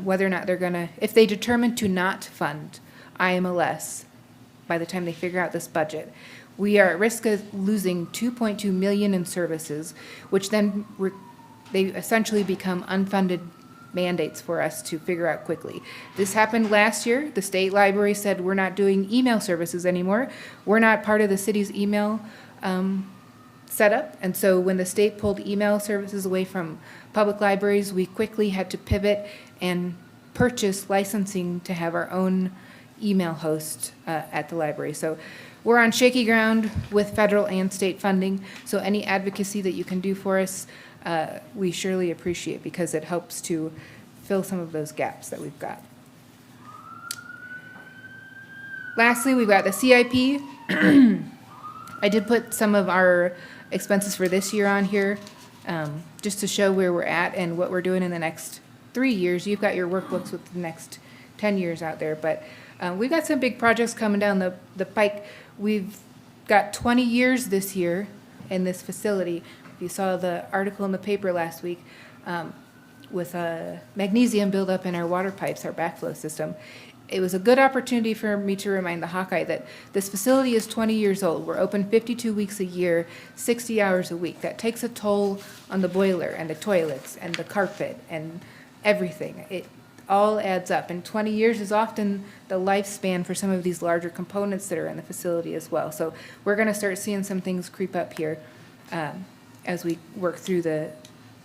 whether or not if they determine to not fund IMLS by the time they figure out this budget, We are at risk of losing 2.2 million in services, which then they essentially become unfunded mandates for us to figure out quickly. This happened last year. The state library said, we're not doing email services anymore. We're not part of the city's email setup. And so when the state pulled email services away from public libraries, we quickly had to pivot and purchase licensing to have our own email host at the library. So we're on shaky ground with federal and state funding. So any advocacy that you can do for us, we surely appreciate, because it helps to fill some of those gaps that we've got. Lastly, we've got the CIP. I did put some of our expenses for this year on here, just to show where we're at and what we're doing in the next 3 years. You've got your workbooks with the next 10 years out there, but we've got some big projects coming down the pike. We've got 20 years this year in this facility. You saw the article in the paper last week with magnesium buildup in our water pipes, our backflow system. It was a good opportunity for me to remind the Hawkeye that this facility is 20 years old. We're open 52 weeks a year, 60 hours a week. That takes a toll on the boiler and the toilets and the carpet and everything. It all adds up. And 20 years is often the lifespan for some of these larger components that are in the facility as well. So we're going to start seeing some things creep up here as we work through the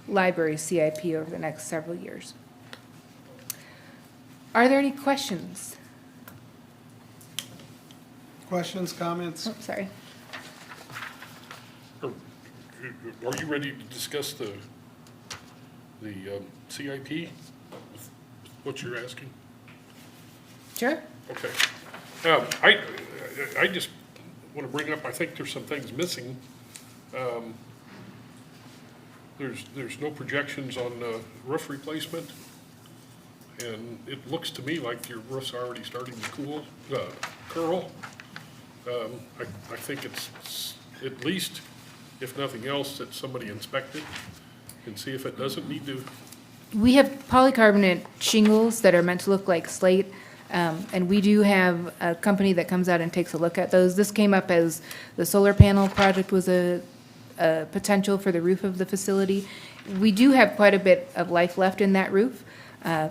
library CIP over the next several years. Are there any questions? Questions, comments? Oh, sorry. Are you ready to discuss the CIP? What you're asking? Sure. Okay. I just want to bring up, I think there's some things missing. There's no projections on roof replacement. And it looks to me like your roof's already starting to curl. I think it's at least, if nothing else, that somebody inspect it and see if it doesn't need to. We have polycarbonate shingles that are meant to look like slate, and we do have a company that comes out and takes a look at those. This came up as the solar panel project was a potential for the roof of the facility. We do have quite a bit of life left in that roof,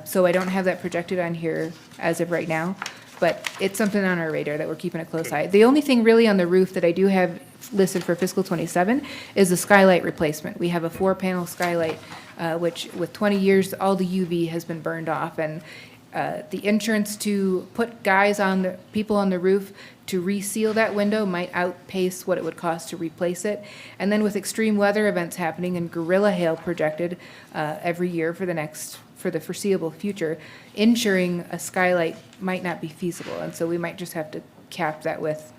so I don't have that projected on here as of right now, but it's something on our radar that we're keeping a close eye. The only thing really on the roof that I do have listed for fiscal '27 is the skylight replacement. We have a 4-panel skylight, which with 20 years, all the UV has been burned off, and the insurance to put people on the roof to reseal that window might outpace what it would cost to replace it. And then with extreme weather events happening and gorilla hail projected every year for the foreseeable future, insuring a skylight might not be feasible. And so we might just have to cap that with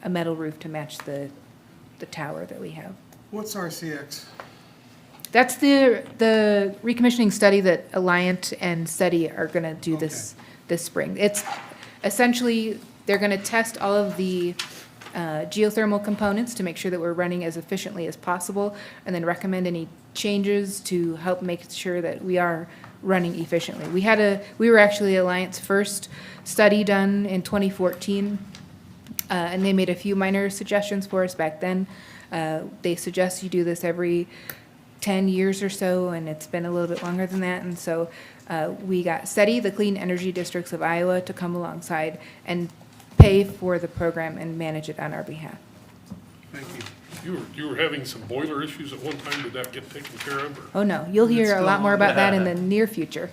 a metal roof to match the tower that we have. What's RCX? That's the recommissioning study that Alliant and SETI are going to do this spring. It's essentially, they're going to test all of the geothermal components to make sure that we're running as efficiently as possible, and then recommend any changes to help make sure that we are running efficiently. We were actually Alliant's first study done in 2014, and they made a few minor suggestions for us back then. They suggest you do this every 10 years or so, and it's been a little bit longer than that. And so we got SETI, the Clean Energy Districts of Iowa, to come alongside and pay for the program and manage it on our behalf. Thank you. You were having some boiler issues at one time. Did that get taken care of? Or? Oh, no, you'll hear a still lot more on. about that in the near future.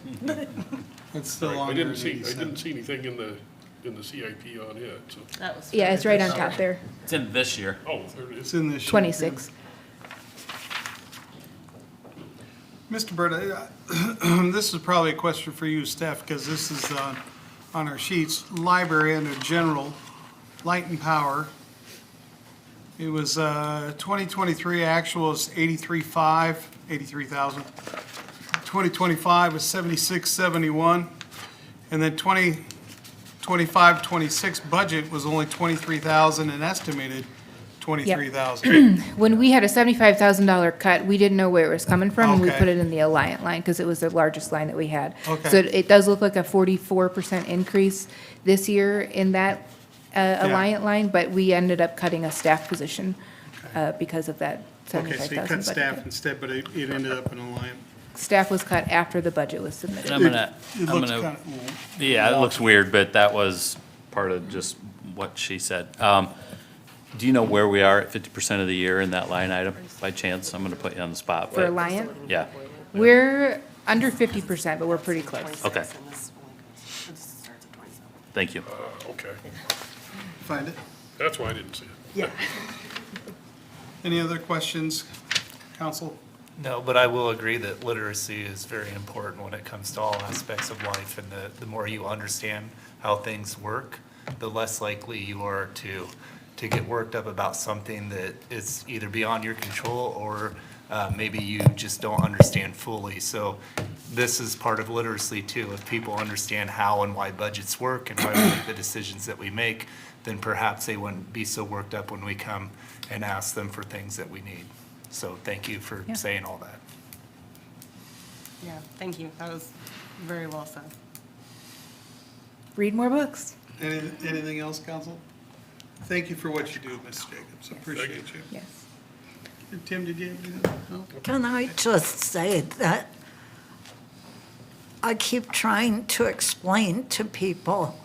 It's still on. I didn't there, see anything in the CIP on it. So. That was. Yeah, it's right on top there, It's in this year. Oh, there it It's is. in this. sheet, 26. too. Mr. Bird, this is probably a question for you, Steph, because this is on our sheets. Library under general, light and power. It was 2023 actual is 83,000. 2025 was 7671, and then 2025-26 budget was only 23,000 and estimated 23,000. When we had a $75,000 cut, we didn't know where it was coming from, and we Okay. put it in the Alliant line because it was the largest line that we had. Okay. So it does look like a 44% increase this year in that Alliant line, but we ended up cutting a staff position because of that Okay, so you 75,000 cut budget staff cut. instead, but it ended up in Alliant. Staff was cut after the budget was submitted. I'm gonna, It I'm looks gonna, kind of, yeah, it looks weird, but that was part of just what she said. Do you know where we are at 50% of the year in that line item, by chance? I'm gonna put you on the spot, For but, Alliant, yeah, we're under 50%, but we're pretty close. okay, thank you. Okay, find it. that's why I didn't see it. Any other questions, council? No, but I will agree that literacy is very important when it comes to all aspects of life, and the more you understand how things work, the less likely you are to get worked up about something that is either beyond your control or maybe you just don't understand fully. So this is part of literacy too. If people understand how and why budgets work and why we make the decisions that we make, then perhaps they wouldn't be so worked up when we come and ask them for things that we need. So thank you for Yeah. saying all that. Yeah, thank you. That was very well said. Read more books. Anything else, council? Thank you for what you do, Ms. Jacobs. Appreciate you. Yes. And Tim, did you have anything? No? Can I just say that I keep trying to explain to people,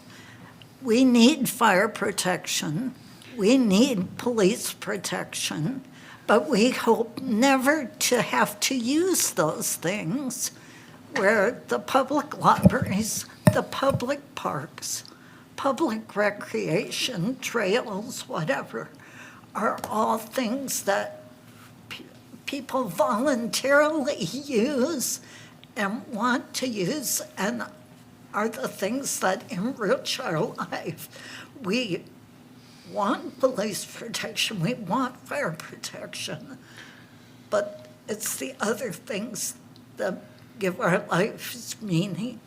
we need fire protection, we need police protection, but we hope never to have to use those things where the public libraries, the public parks, public recreation, trails, whatever, are all things that people voluntarily use and want to use and are the things that enrich our life. We want police protection, we want fire protection, but it's the other things that give our lives meaning.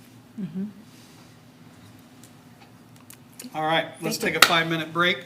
All right, let's take a 5-minute break.